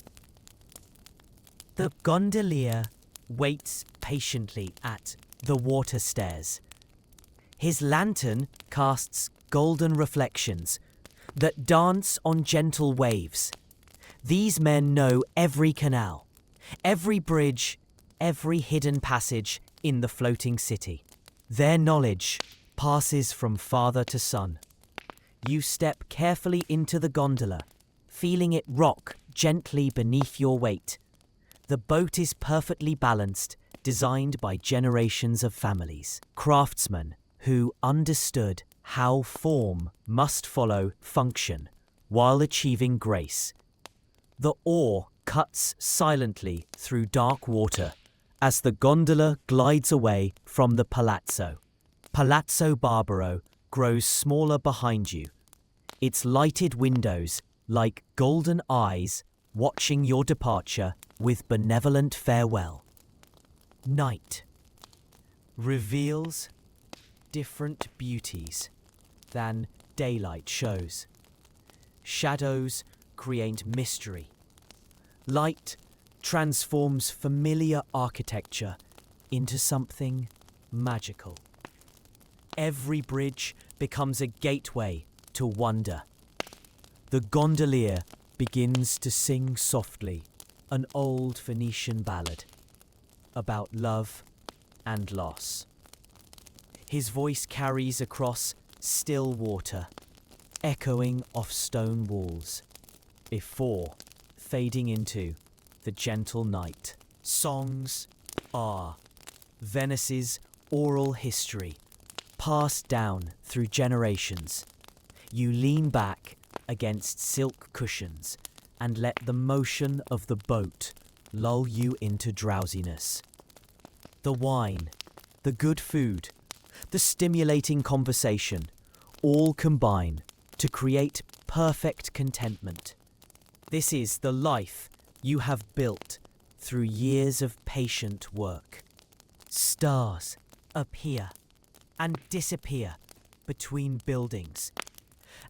The gondolier waits patiently at the water stairs. His lantern casts golden reflections that dance on gentle waves. These men know every canal, every bridge, every hidden passage in the floating city. Their knowledge passes from father to son. You step carefully into the gondola, feeling it rock gently beneath your weight. The boat is perfectly balanced, designed by generations of families, craftsmen who understood how form must follow function while achieving grace. The oar cuts silently through dark water as the gondola glides away from the palazzo. Palazzo Barbaro grows smaller behind you, its lighted windows like golden eyes watching your departure with benevolent farewell. Night reveals different beauties than daylight shows. Shadows create mystery. Light transforms familiar architecture into something magical. Every bridge becomes a gateway to wonder. The gondolier begins to sing softly an old Venetian ballad about love and loss. His voice carries across still water, echoing off stone walls, before fading into the gentle night. Songs are Venice's oral history, passed down through generations. You lean back against silk cushions and let the motion of the boat lull you into drowsiness. The wine, the good food, the stimulating conversation all combine to create perfect contentment. This is the life you have built through years of patient work. Stars appear and disappear between buildings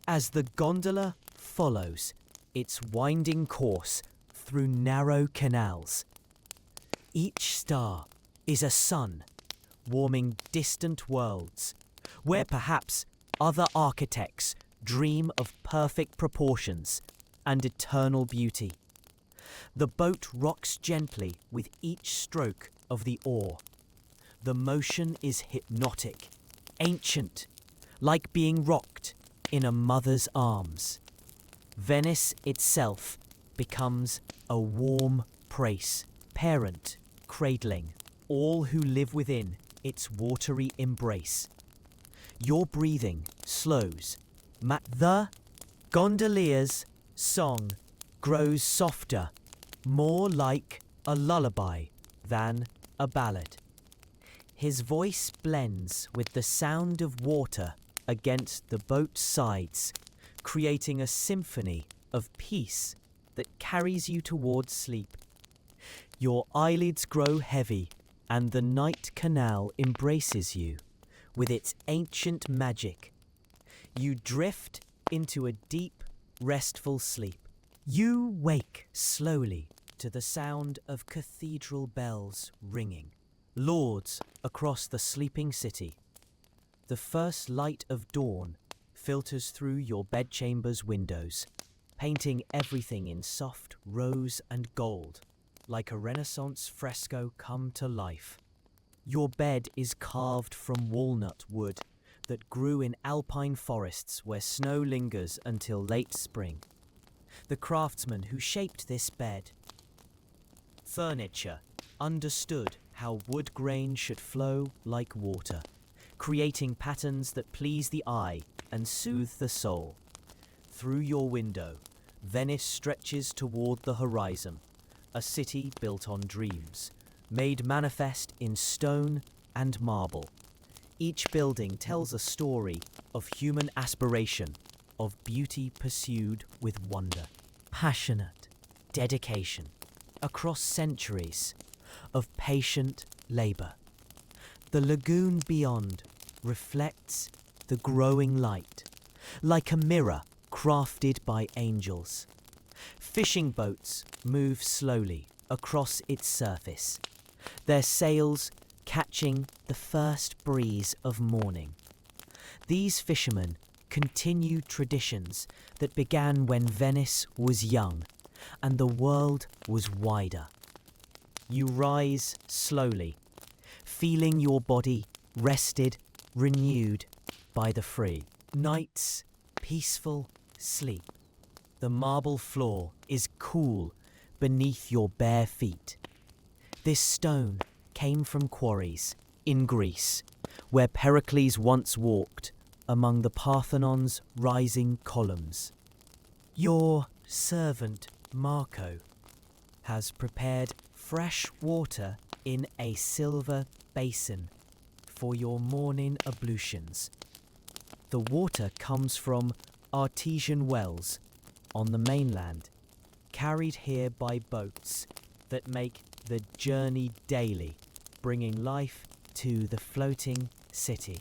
as the gondola follows its winding course through narrow canals. Each star is a sun warming distant worlds where perhaps other architects dream of perfect proportions and eternal beauty. The boat rocks gently with each stroke of the oar. The motion is hypnotic, ancient, like being rocked in a mother's arms. Venice itself becomes a warm praise, parent, cradling all who live within its watery embrace. Your breathing slows, the gondolier's song grows softer, more like a lullaby than a ballad. His voice blends with the sound of water against the boat's sides, creating a symphony of peace that carries you towards sleep. Your eyelids grow heavy, and the night canal embraces you with its ancient magic. You drift into a deep, restful sleep. You wake slowly to the sound of cathedral bells ringing, lords across the sleeping city. The first light of dawn filters through your bedchamber's windows, painting everything in soft rose and gold, like a Renaissance fresco come to life. Your bed is carved from walnut wood that grew in alpine forests where snow lingers until late spring. The craftsman who shaped this bed, furniture, understood how wood grain should flow like water, creating patterns that please the eye and soothe the soul. Through your window, Venice stretches toward the horizon, a city built on dreams, made manifest in stone and marble. Each building tells a story of human aspiration, of beauty pursued with wonder, passionate dedication across centuries of patient labor. The lagoon beyond reflects the growing light, like a mirror crafted by angels. Fishing boats move slowly across its surface, their sails catching the first breeze of morning. These fishermen continue traditions that began when Venice was young and the world was wider. You rise slowly, feeling your body rested, renewed by the free night's peaceful sleep. The marble floor is cool beneath your bare feet. This stone came from quarries in Greece, where Pericles once walked among the Parthenon's rising columns. Your servant Marco has prepared fresh water in a silver basin for your morning ablutions. The water comes from artesian wells on the mainland, carried here by boats that make the journey daily, bringing life to the floating city.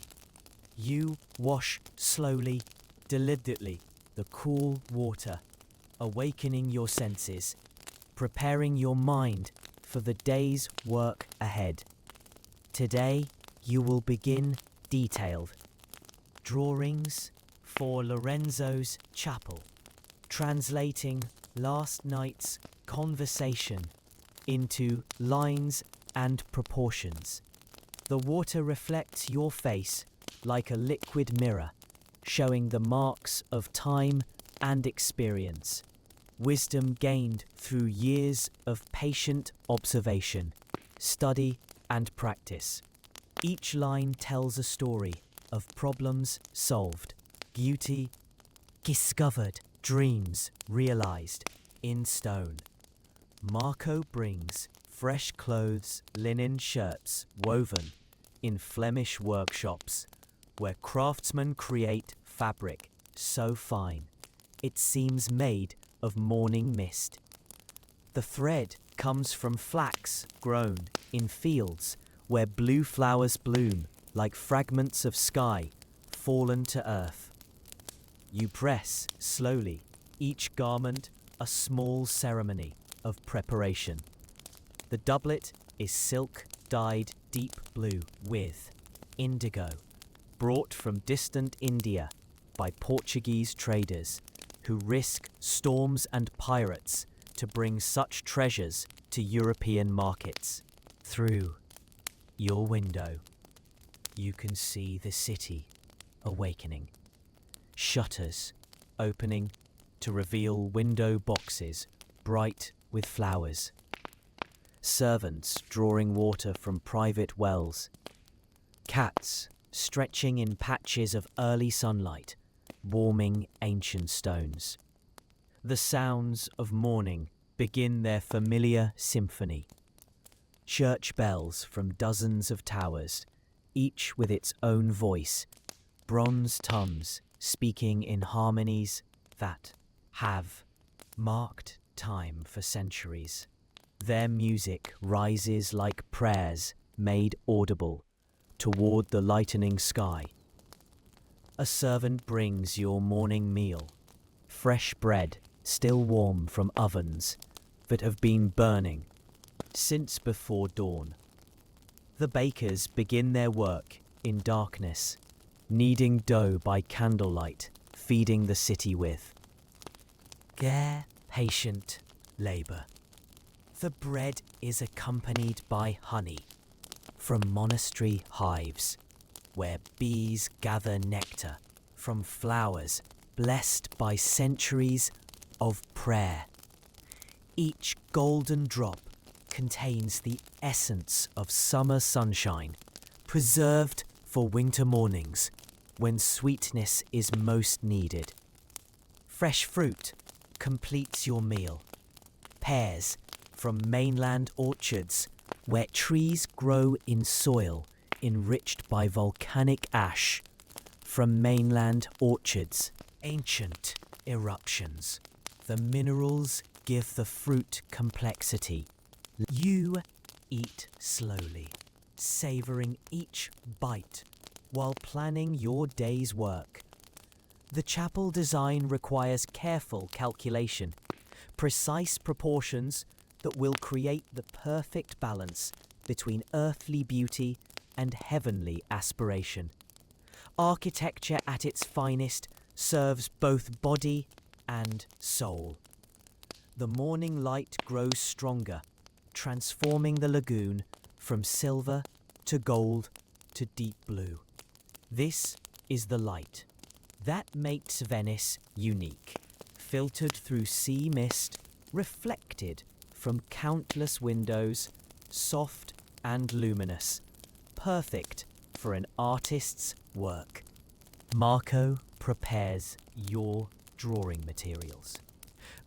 You wash slowly, deliberately, the cool water, awakening your senses, preparing your mind for the day's work ahead. Today, you will begin detailed drawings for Lorenzo's chapel, translating last night's conversation into lines and proportions. The water reflects your face like a liquid mirror, showing the marks of time and experience, wisdom gained through years of patient observation, study, and practice. Each line tells a story of problems solved, beauty discovered, dreams realized in stone. Marco brings fresh clothes, linen shirts woven in Flemish workshops, where craftsmen create fabric so fine it seems made of morning mist. The thread comes from flax grown in fields where blue flowers bloom like fragments of sky fallen to earth. You press slowly, each garment a small ceremony of preparation. The doublet is silk dyed deep blue with indigo, brought from distant India by Portuguese traders who risk storms and pirates to bring such treasures to European markets. Through your window, you can see the city awakening, shutters opening to reveal window boxes bright with flowers. Servants drawing water from private wells. Cats stretching in patches of early sunlight, warming ancient stones. The sounds of morning begin their familiar symphony. Church bells from dozens of towers, each with its own voice, bronze tongues speaking in harmonies that have marked time for centuries. Their music rises like prayers made audible toward the lightening sky. A servant brings your morning meal, fresh bread still warm from ovens that have been burning since before dawn. The bakers begin their work in darkness, kneading dough by candlelight, feeding the city with care, patient labor. The bread is accompanied by honey from monastery hives, where bees gather nectar from flowers blessed by centuries of prayer. Each golden drop contains the essence of summer sunshine, preserved for winter mornings when sweetness is most needed. Fresh fruit completes your meal. Pears from mainland orchards where trees grow in soil enriched by volcanic ash. From mainland orchards, ancient eruptions. The minerals give the fruit complexity. You eat slowly, savoring each bite while planning your day's work. The chapel design requires careful calculation, precise proportions that will create the perfect balance between earthly beauty and heavenly aspiration. Architecture at its finest serves both body and soul. The morning light grows stronger, transforming the lagoon from silver to gold to deep blue. This is the light that makes Venice unique, filtered through sea mist, reflected from countless windows, soft and luminous, perfect for an artist's work. Marco prepares your drawing materials.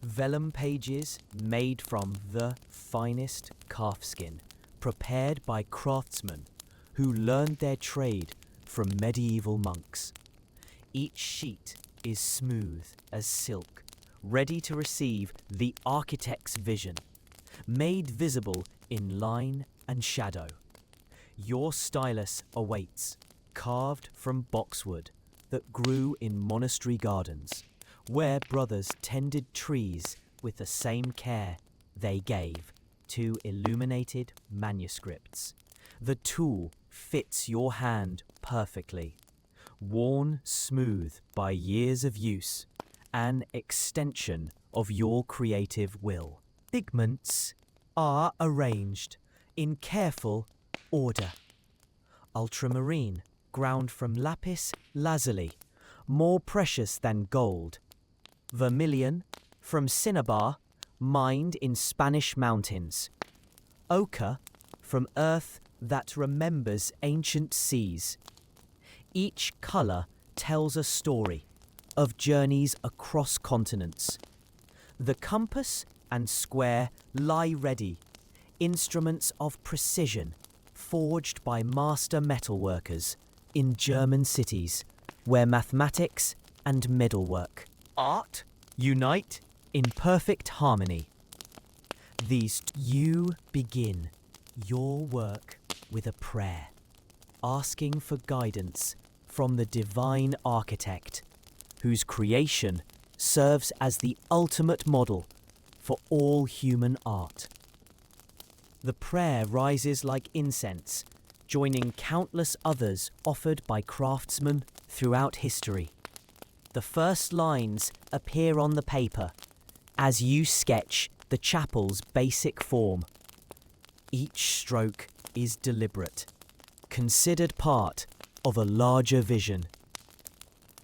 Vellum pages made from the finest calfskin, prepared by craftsmen who learned their trade from medieval monks. Each sheet is smooth as silk, ready to receive the architect's vision, made visible in line and shadow. Your stylus awaits, carved from boxwood that grew in monastery gardens, where brothers tended trees with the same care they gave to illuminated manuscripts. The tool fits your hand perfectly, worn smooth by years of use, an extension of your creative will. Pigments are arranged in careful order. Ultramarine, ground from lapis lazuli, more precious than gold. Vermilion, from cinnabar, mined in Spanish mountains. Ochre, from earth that remembers ancient seas. Each colour tells a story of journeys across continents. The compass and square lie ready, instruments of precision forged by master metalworkers in German cities where mathematics and metalwork, art, unite in perfect harmony. You begin your work with a prayer, asking for guidance from the divine architect, whose creation serves as the ultimate model for all human art. The prayer rises like incense, joining countless others offered by craftsmen throughout history. The first lines appear on the paper as you sketch the chapel's basic form. Each stroke is deliberate, considered part of a larger vision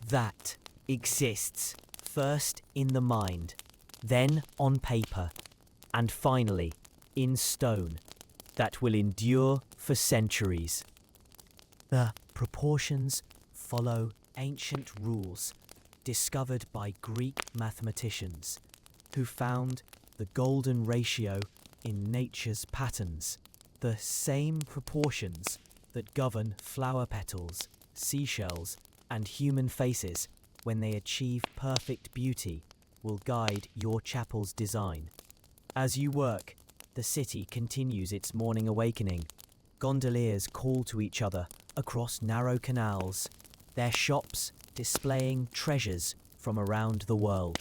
that exists First in the mind, then on paper, and finally in stone that will endure for centuries. The proportions follow ancient rules discovered by Greek mathematicians who found the golden ratio in nature's patterns, the same proportions that govern flower petals, seashells, and human faces when they achieve perfect beauty will guide your chapel's design. As you work, the city continues its morning awakening. Gondoliers call to each other across narrow canals, their shops displaying treasures from around the world.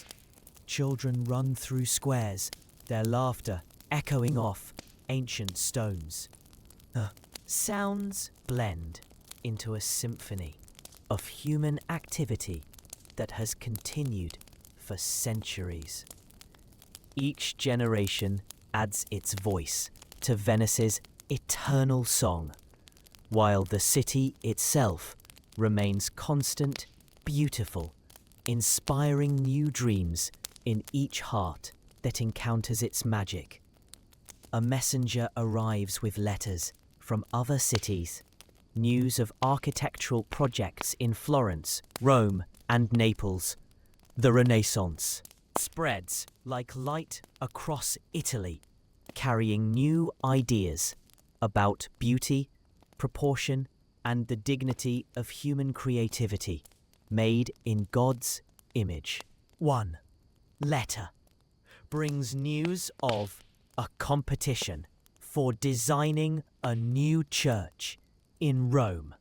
Children run through squares, their laughter echoing off ancient stones. The sounds blend into a symphony of human activity that has continued for centuries. Each generation adds its voice to Venice's eternal song, while the city itself remains constant, beautiful, inspiring new dreams in each heart that encounters its magic. A messenger arrives with letters from other cities, news of architectural projects in Florence, Rome, and Naples. The Renaissance spreads like light across Italy, carrying new ideas about beauty, proportion, and the dignity of human creativity, made in God's image. One letter brings news of a competition for designing a new church in Rome.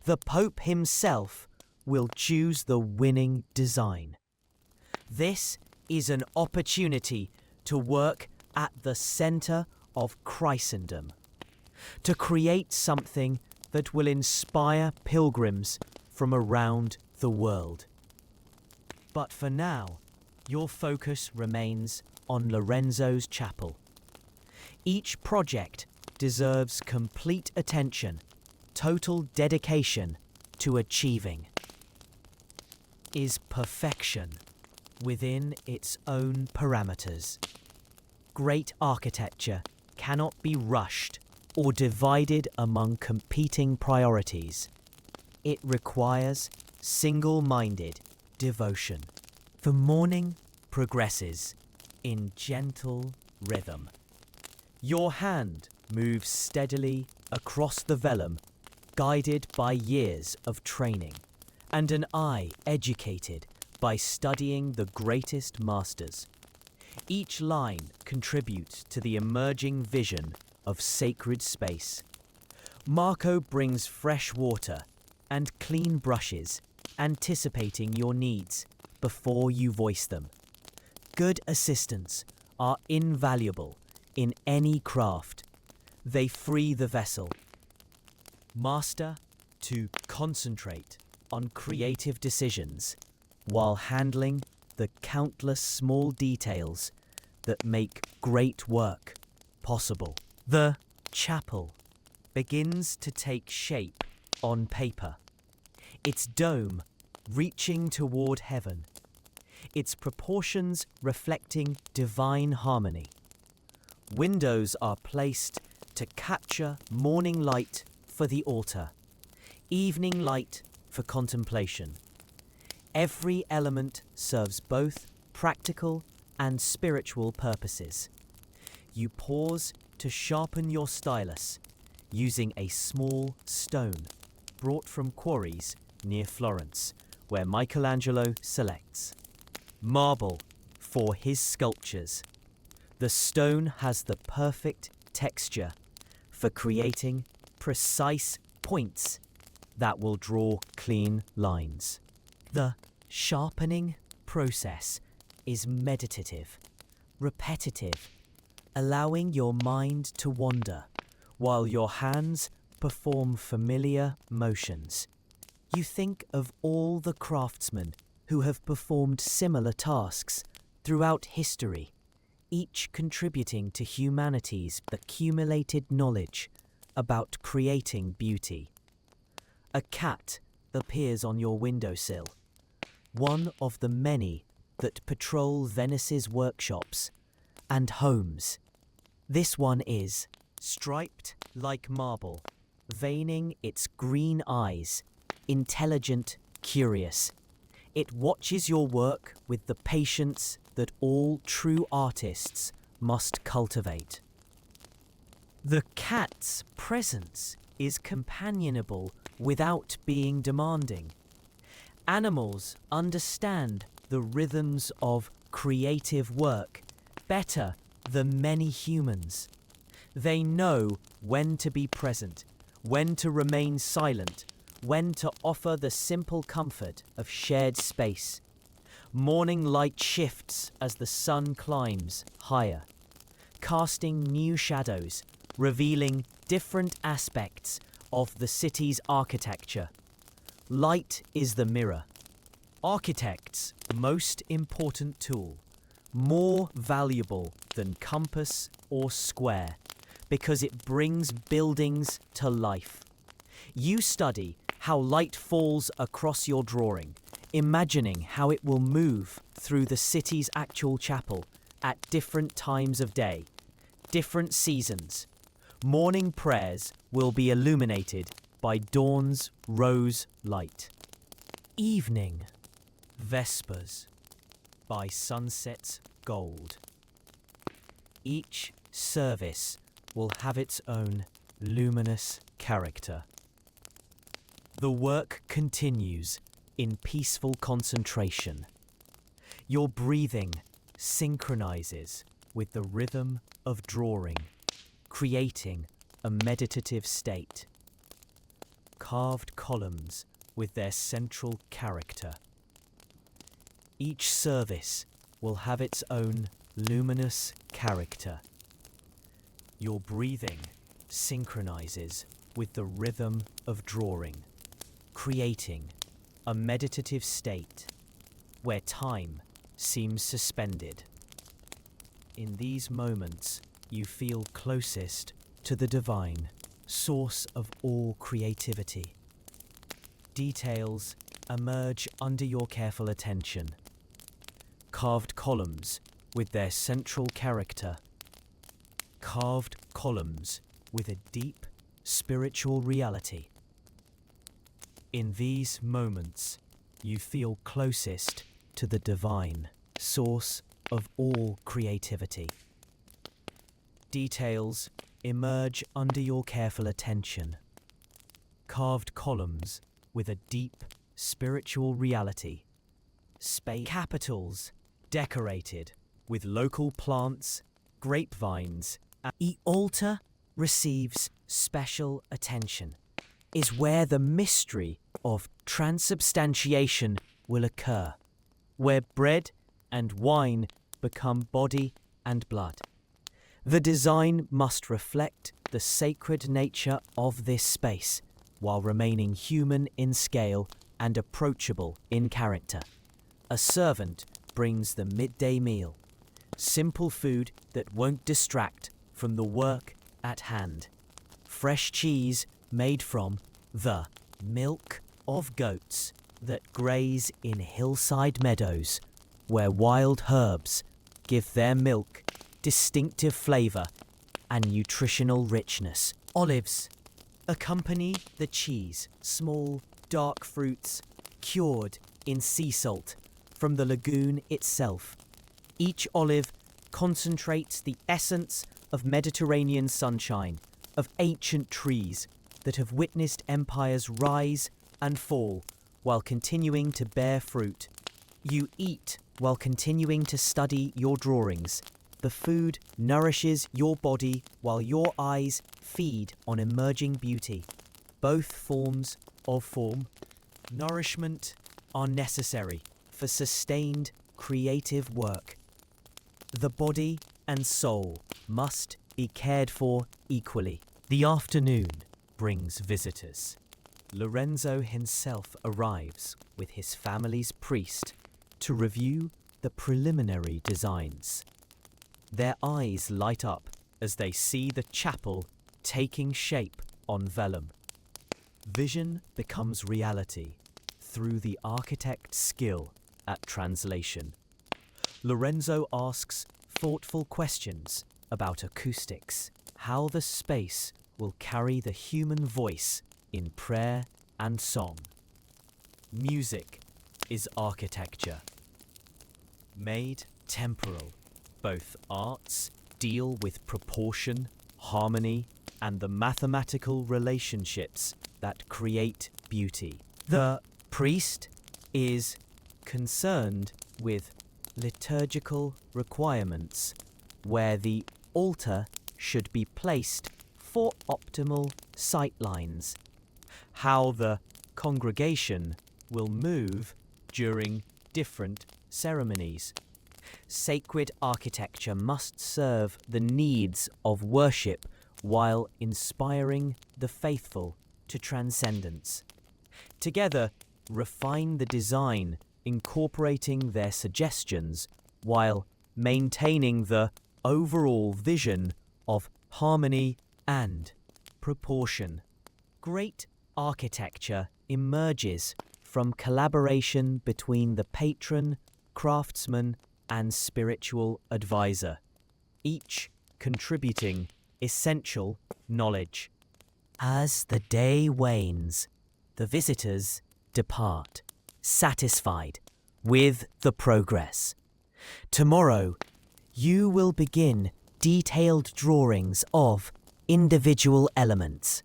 The Pope himself will choose the winning design. This is an opportunity to work at the center of Christendom, to create something that will inspire pilgrims from around the world. But for now, your focus remains on Lorenzo's chapel. Each project deserves complete attention, total dedication to achieving is perfection within its own parameters. Great architecture cannot be rushed or divided among competing priorities. It requires single-minded devotion. The morning progresses in gentle rhythm. Your hand moves steadily across the vellum, guided by years of training, and an eye educated by studying the greatest masters. Each line contributes to the emerging vision of sacred space. Marco brings fresh water and clean brushes, anticipating your needs before you voice them. Good assistants are invaluable in any craft. They free the vessel. Master to concentrate on creative decisions while handling the countless small details that make great work possible. The chapel begins to take shape on paper, its dome reaching toward heaven, its proportions reflecting divine harmony. Windows are placed to capture morning light for the altar, evening light for contemplation. Every element serves both practical and spiritual purposes. You pause to sharpen your stylus using a small stone brought from quarries near Florence, where Michelangelo selects marble for his sculptures. The stone has the perfect texture for creating precise points that will draw clean lines. The sharpening process is meditative, repetitive, allowing your mind to wander while your hands perform familiar motions. You think of all the craftsmen who have performed similar tasks throughout history, each contributing to humanity's accumulated knowledge about creating beauty. A cat appears on your windowsill. one of the many that patrol Venice's workshops and homes. This one is striped like marble, veining its green eyes, intelligent, curious. It watches your work with the patience that all true artists must cultivate. The cat's presence is companionable without being demanding. Animals understand the rhythms of creative work better than many humans. They know when to be present, when to remain silent, when to offer the simple comfort of shared space. Morning light shifts as the sun climbs higher, casting new shadows, revealing different aspects of the city's architecture. Light is the mirror, architect's most important tool, more valuable than compass or square, because it brings buildings to life. You study how light falls across your drawing, imagining how it will move through the city's actual chapel at different times of day, different seasons. Morning prayers will be illuminated by dawn's rose light. Evening vespers by sunset's gold. Each service will have its own luminous character. The work continues in peaceful concentration. Your breathing synchronizes with the rhythm of drawing, creating a meditative state. Carved columns with their central character. Each service will have its own luminous character. Your breathing synchronizes with the rhythm of drawing, creating a meditative state where time seems suspended. In these moments, you feel closest to the divine, source of all creativity. Details emerge under your careful attention. Carved columns with their central character. Carved columns with a deep spiritual reality. In these moments, you feel closest to the divine, source of all creativity. Details emerge under your careful attention. Carved columns with a deep spiritual reality. Space capitals decorated with local plants, grapevines. The altar receives special attention, is where the mystery of transubstantiation will occur, where bread and wine become body and blood. The design must reflect the sacred nature of this space, while remaining human in scale and approachable in character. A servant brings the midday meal, simple food that won't distract from the work at hand. Fresh cheese made from the milk of goats that graze in hillside meadows, where wild herbs give their milk distinctive flavor and nutritional richness. Olives accompany the cheese, small, dark fruits cured in sea salt from the lagoon itself. Each olive concentrates the essence of Mediterranean sunshine, of ancient trees that have witnessed empires rise and fall while continuing to bear fruit. You eat while continuing to study your drawings. The food nourishes your body while your eyes feed on emerging beauty. Both forms of nourishment are necessary for sustained creative work. The body and soul must be cared for equally. The afternoon brings visitors. Lorenzo himself arrives with his family's priest to review the preliminary designs. Their eyes light up as they see the chapel taking shape on vellum. Vision becomes reality through the architect's skill at translation. Lorenzo asks thoughtful questions about acoustics, how the space will carry the human voice in prayer and song. Music is architecture. Made temporal, both arts deal with proportion, harmony, and the mathematical relationships that create beauty. The priest is concerned with liturgical requirements, where the altar should be placed for optimal sightlines, how the congregation will move during different ceremonies. Sacred architecture must serve the needs of worship while inspiring the faithful to transcendence. Together, refine the design, incorporating their suggestions while maintaining the overall vision of harmony and proportion. Great architecture emerges from collaboration between the patron, craftsman, and spiritual advisor, each contributing essential knowledge. As the day wanes, the visitors depart, satisfied with the progress. Tomorrow, you will begin detailed drawings of individual elements,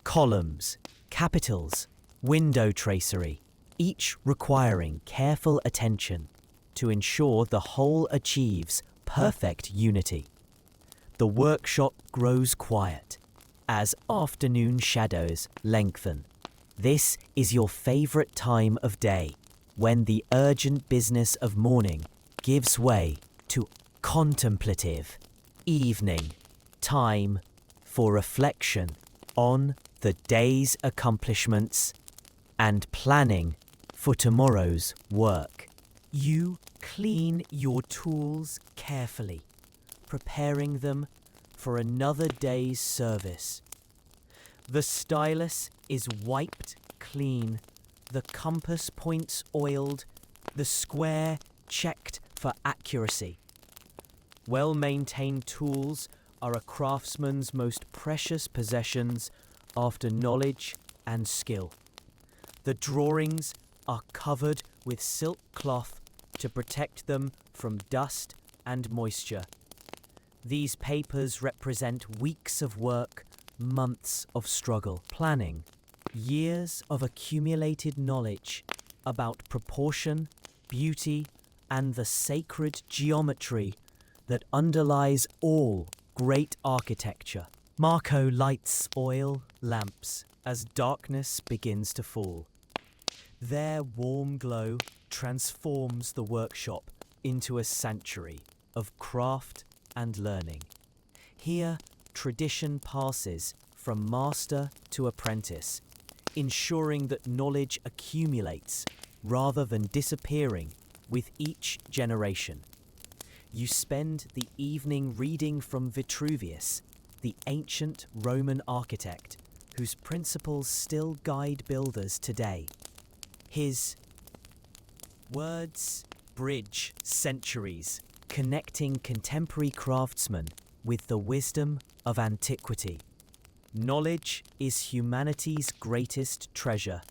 columns, capitals, window tracery, each requiring careful attention to ensure the whole achieves perfect unity. The workshop grows quiet as afternoon shadows lengthen. This is your favorite time of day, when the urgent business of morning gives way to contemplative evening, time for reflection on the day's accomplishments and planning for tomorrow's work. You clean your tools carefully, preparing them for another day's service. The stylus is wiped clean, the compass points oiled, the square checked for accuracy. Well-maintained tools are a craftsman's most precious possessions after knowledge and skill. The drawings are covered with silk cloth to protect them from dust and moisture. These papers represent weeks of work, months of struggle, planning, years of accumulated knowledge about proportion, beauty, and the sacred geometry that underlies all great architecture. Marco lights oil lamps as darkness begins to fall. Their warm glow transforms the workshop into a sanctuary of craft and learning. Here, tradition passes from master to apprentice, ensuring that knowledge accumulates rather than disappearing with each generation. You spend the evening reading from Vitruvius, the ancient Roman architect whose principles still guide builders today. His words bridge centuries, connecting contemporary craftsmen with the wisdom of antiquity. Knowledge is humanity's greatest treasure.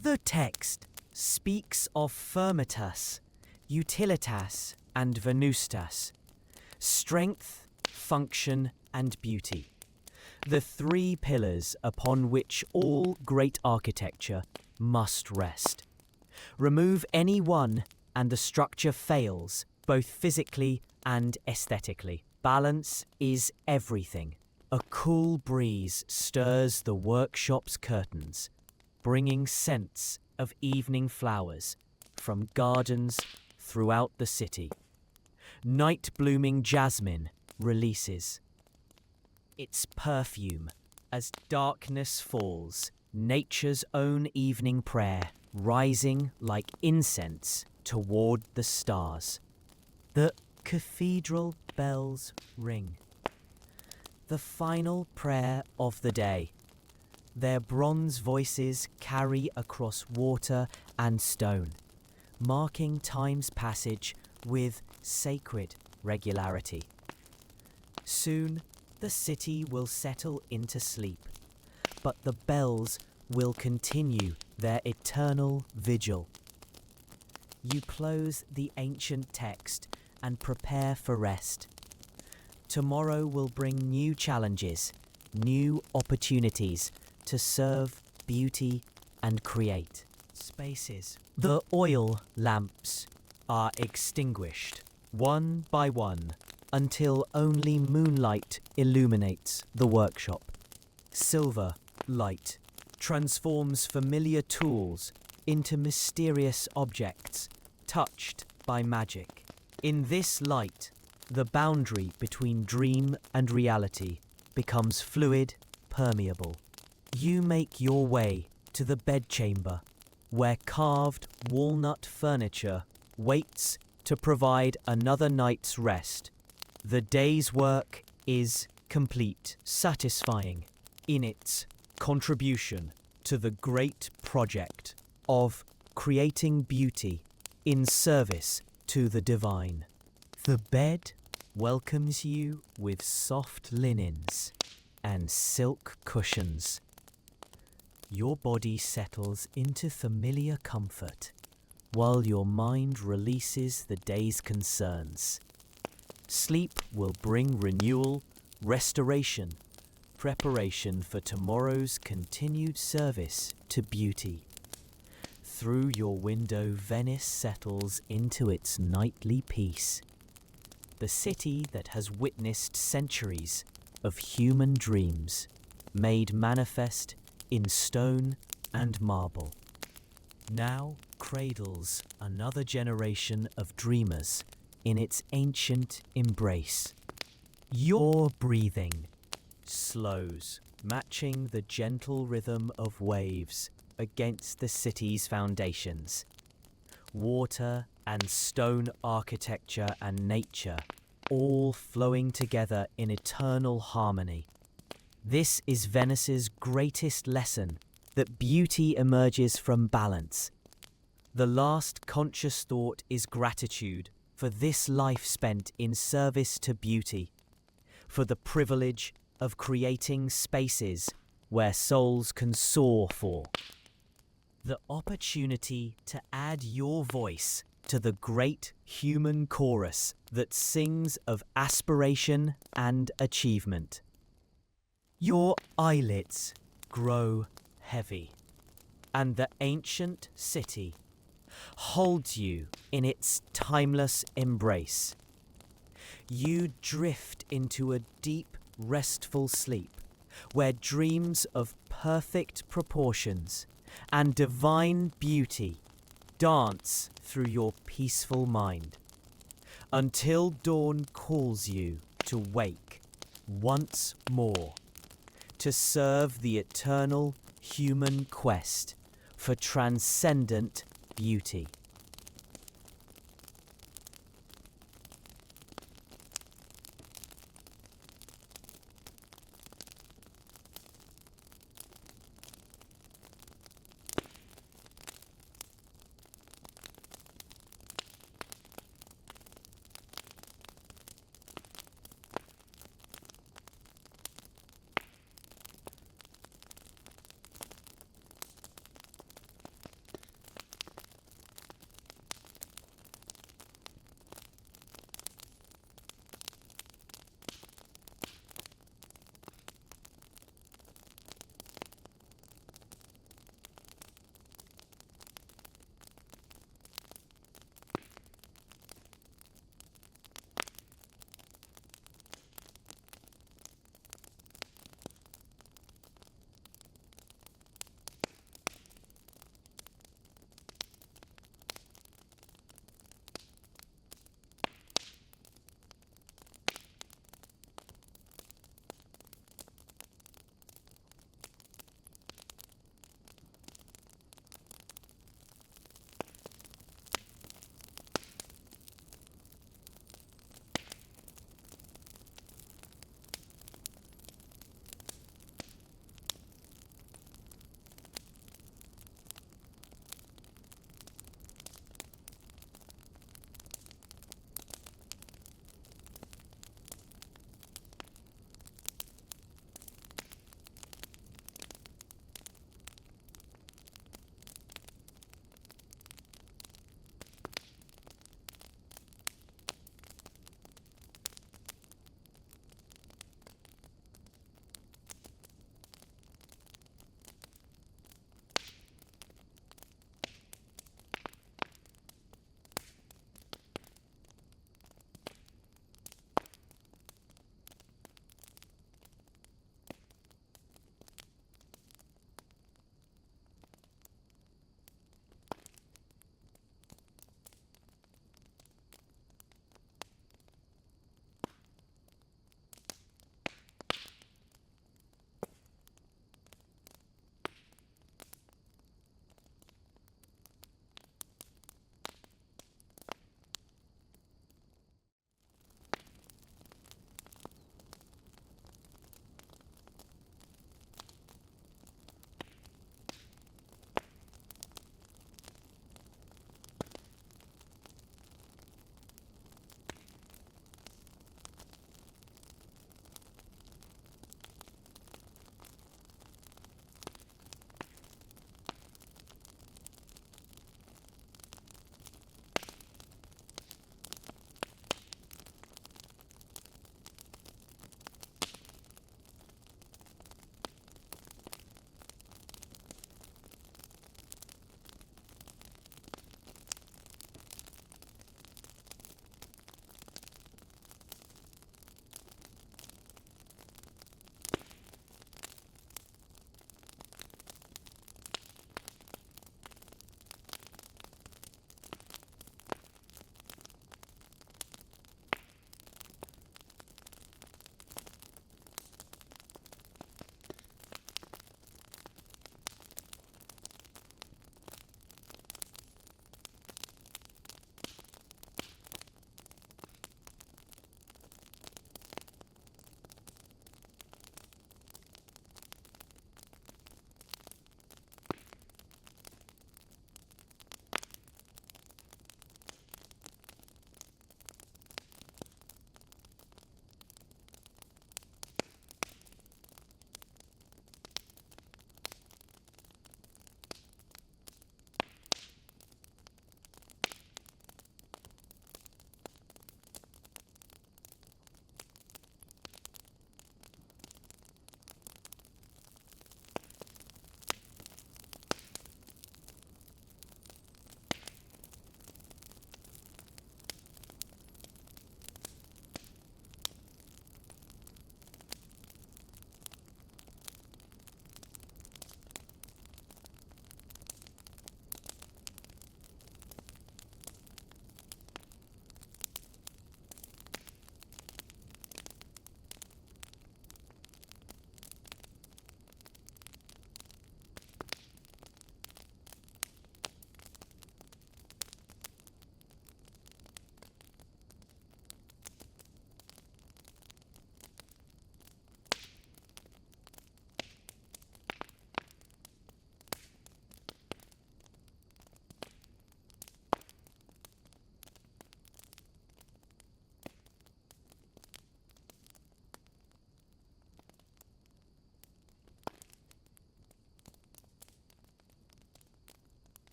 The text speaks of firmitas, utilitas, and venustas, strength, function, and beauty, the three pillars upon which all great architecture must rest. Remove any one and the structure fails, both physically and aesthetically. Balance is everything. A cool breeze stirs the workshop's curtains, bringing scents of evening flowers from gardens throughout the city. Night-blooming jasmine releases its perfume as darkness falls, nature's own evening prayer rising like incense toward the stars. The cathedral bells ring. The final prayer of the day. Their bronze voices carry across water and stone, marking time's passage with sacred regularity. Soon, the city will settle into sleep, but the bells will continue their eternal vigil. You close the ancient text and prepare for rest. Tomorrow will bring new challenges, new opportunities to serve, beauty, and create spaces. The oil lamps are extinguished, one by one, until only moonlight illuminates the workshop. Silver light transforms familiar tools into mysterious objects touched by magic. In this light, the boundary between dream and reality becomes fluid, permeable. You make your way to the bedchamber, where carved walnut furniture waits to provide another night's rest. The day's work is complete, satisfying in its contribution to the great project of creating beauty in service to the divine. The bed welcomes you with soft linens and silk cushions. Your body settles into familiar comfort, while your mind releases the day's concerns. Sleep will bring renewal, restoration, preparation for tomorrow's continued service to beauty. Through your window, Venice settles into its nightly peace. The city that has witnessed centuries of human dreams, made manifest in stone and marble, now cradles another generation of dreamers in its ancient embrace. Your breathing slows, matching the gentle rhythm of waves against the city's foundations. Water and stone architecture and nature all flowing together in eternal harmony. This is Venice's greatest lesson, that beauty emerges from balance. The last conscious thought is gratitude for this life spent in service to beauty, for the privilege of creating spaces where souls can soar for. The opportunity to add your voice to the great human chorus that sings of aspiration and achievement. Your eyelids grow heavy, and the ancient city holds you in its timeless embrace. You drift into a deep, restful sleep, where dreams of perfect proportions and divine beauty dance through your peaceful mind, until dawn calls you to wake once more, to serve the eternal human quest for transcendent beauty.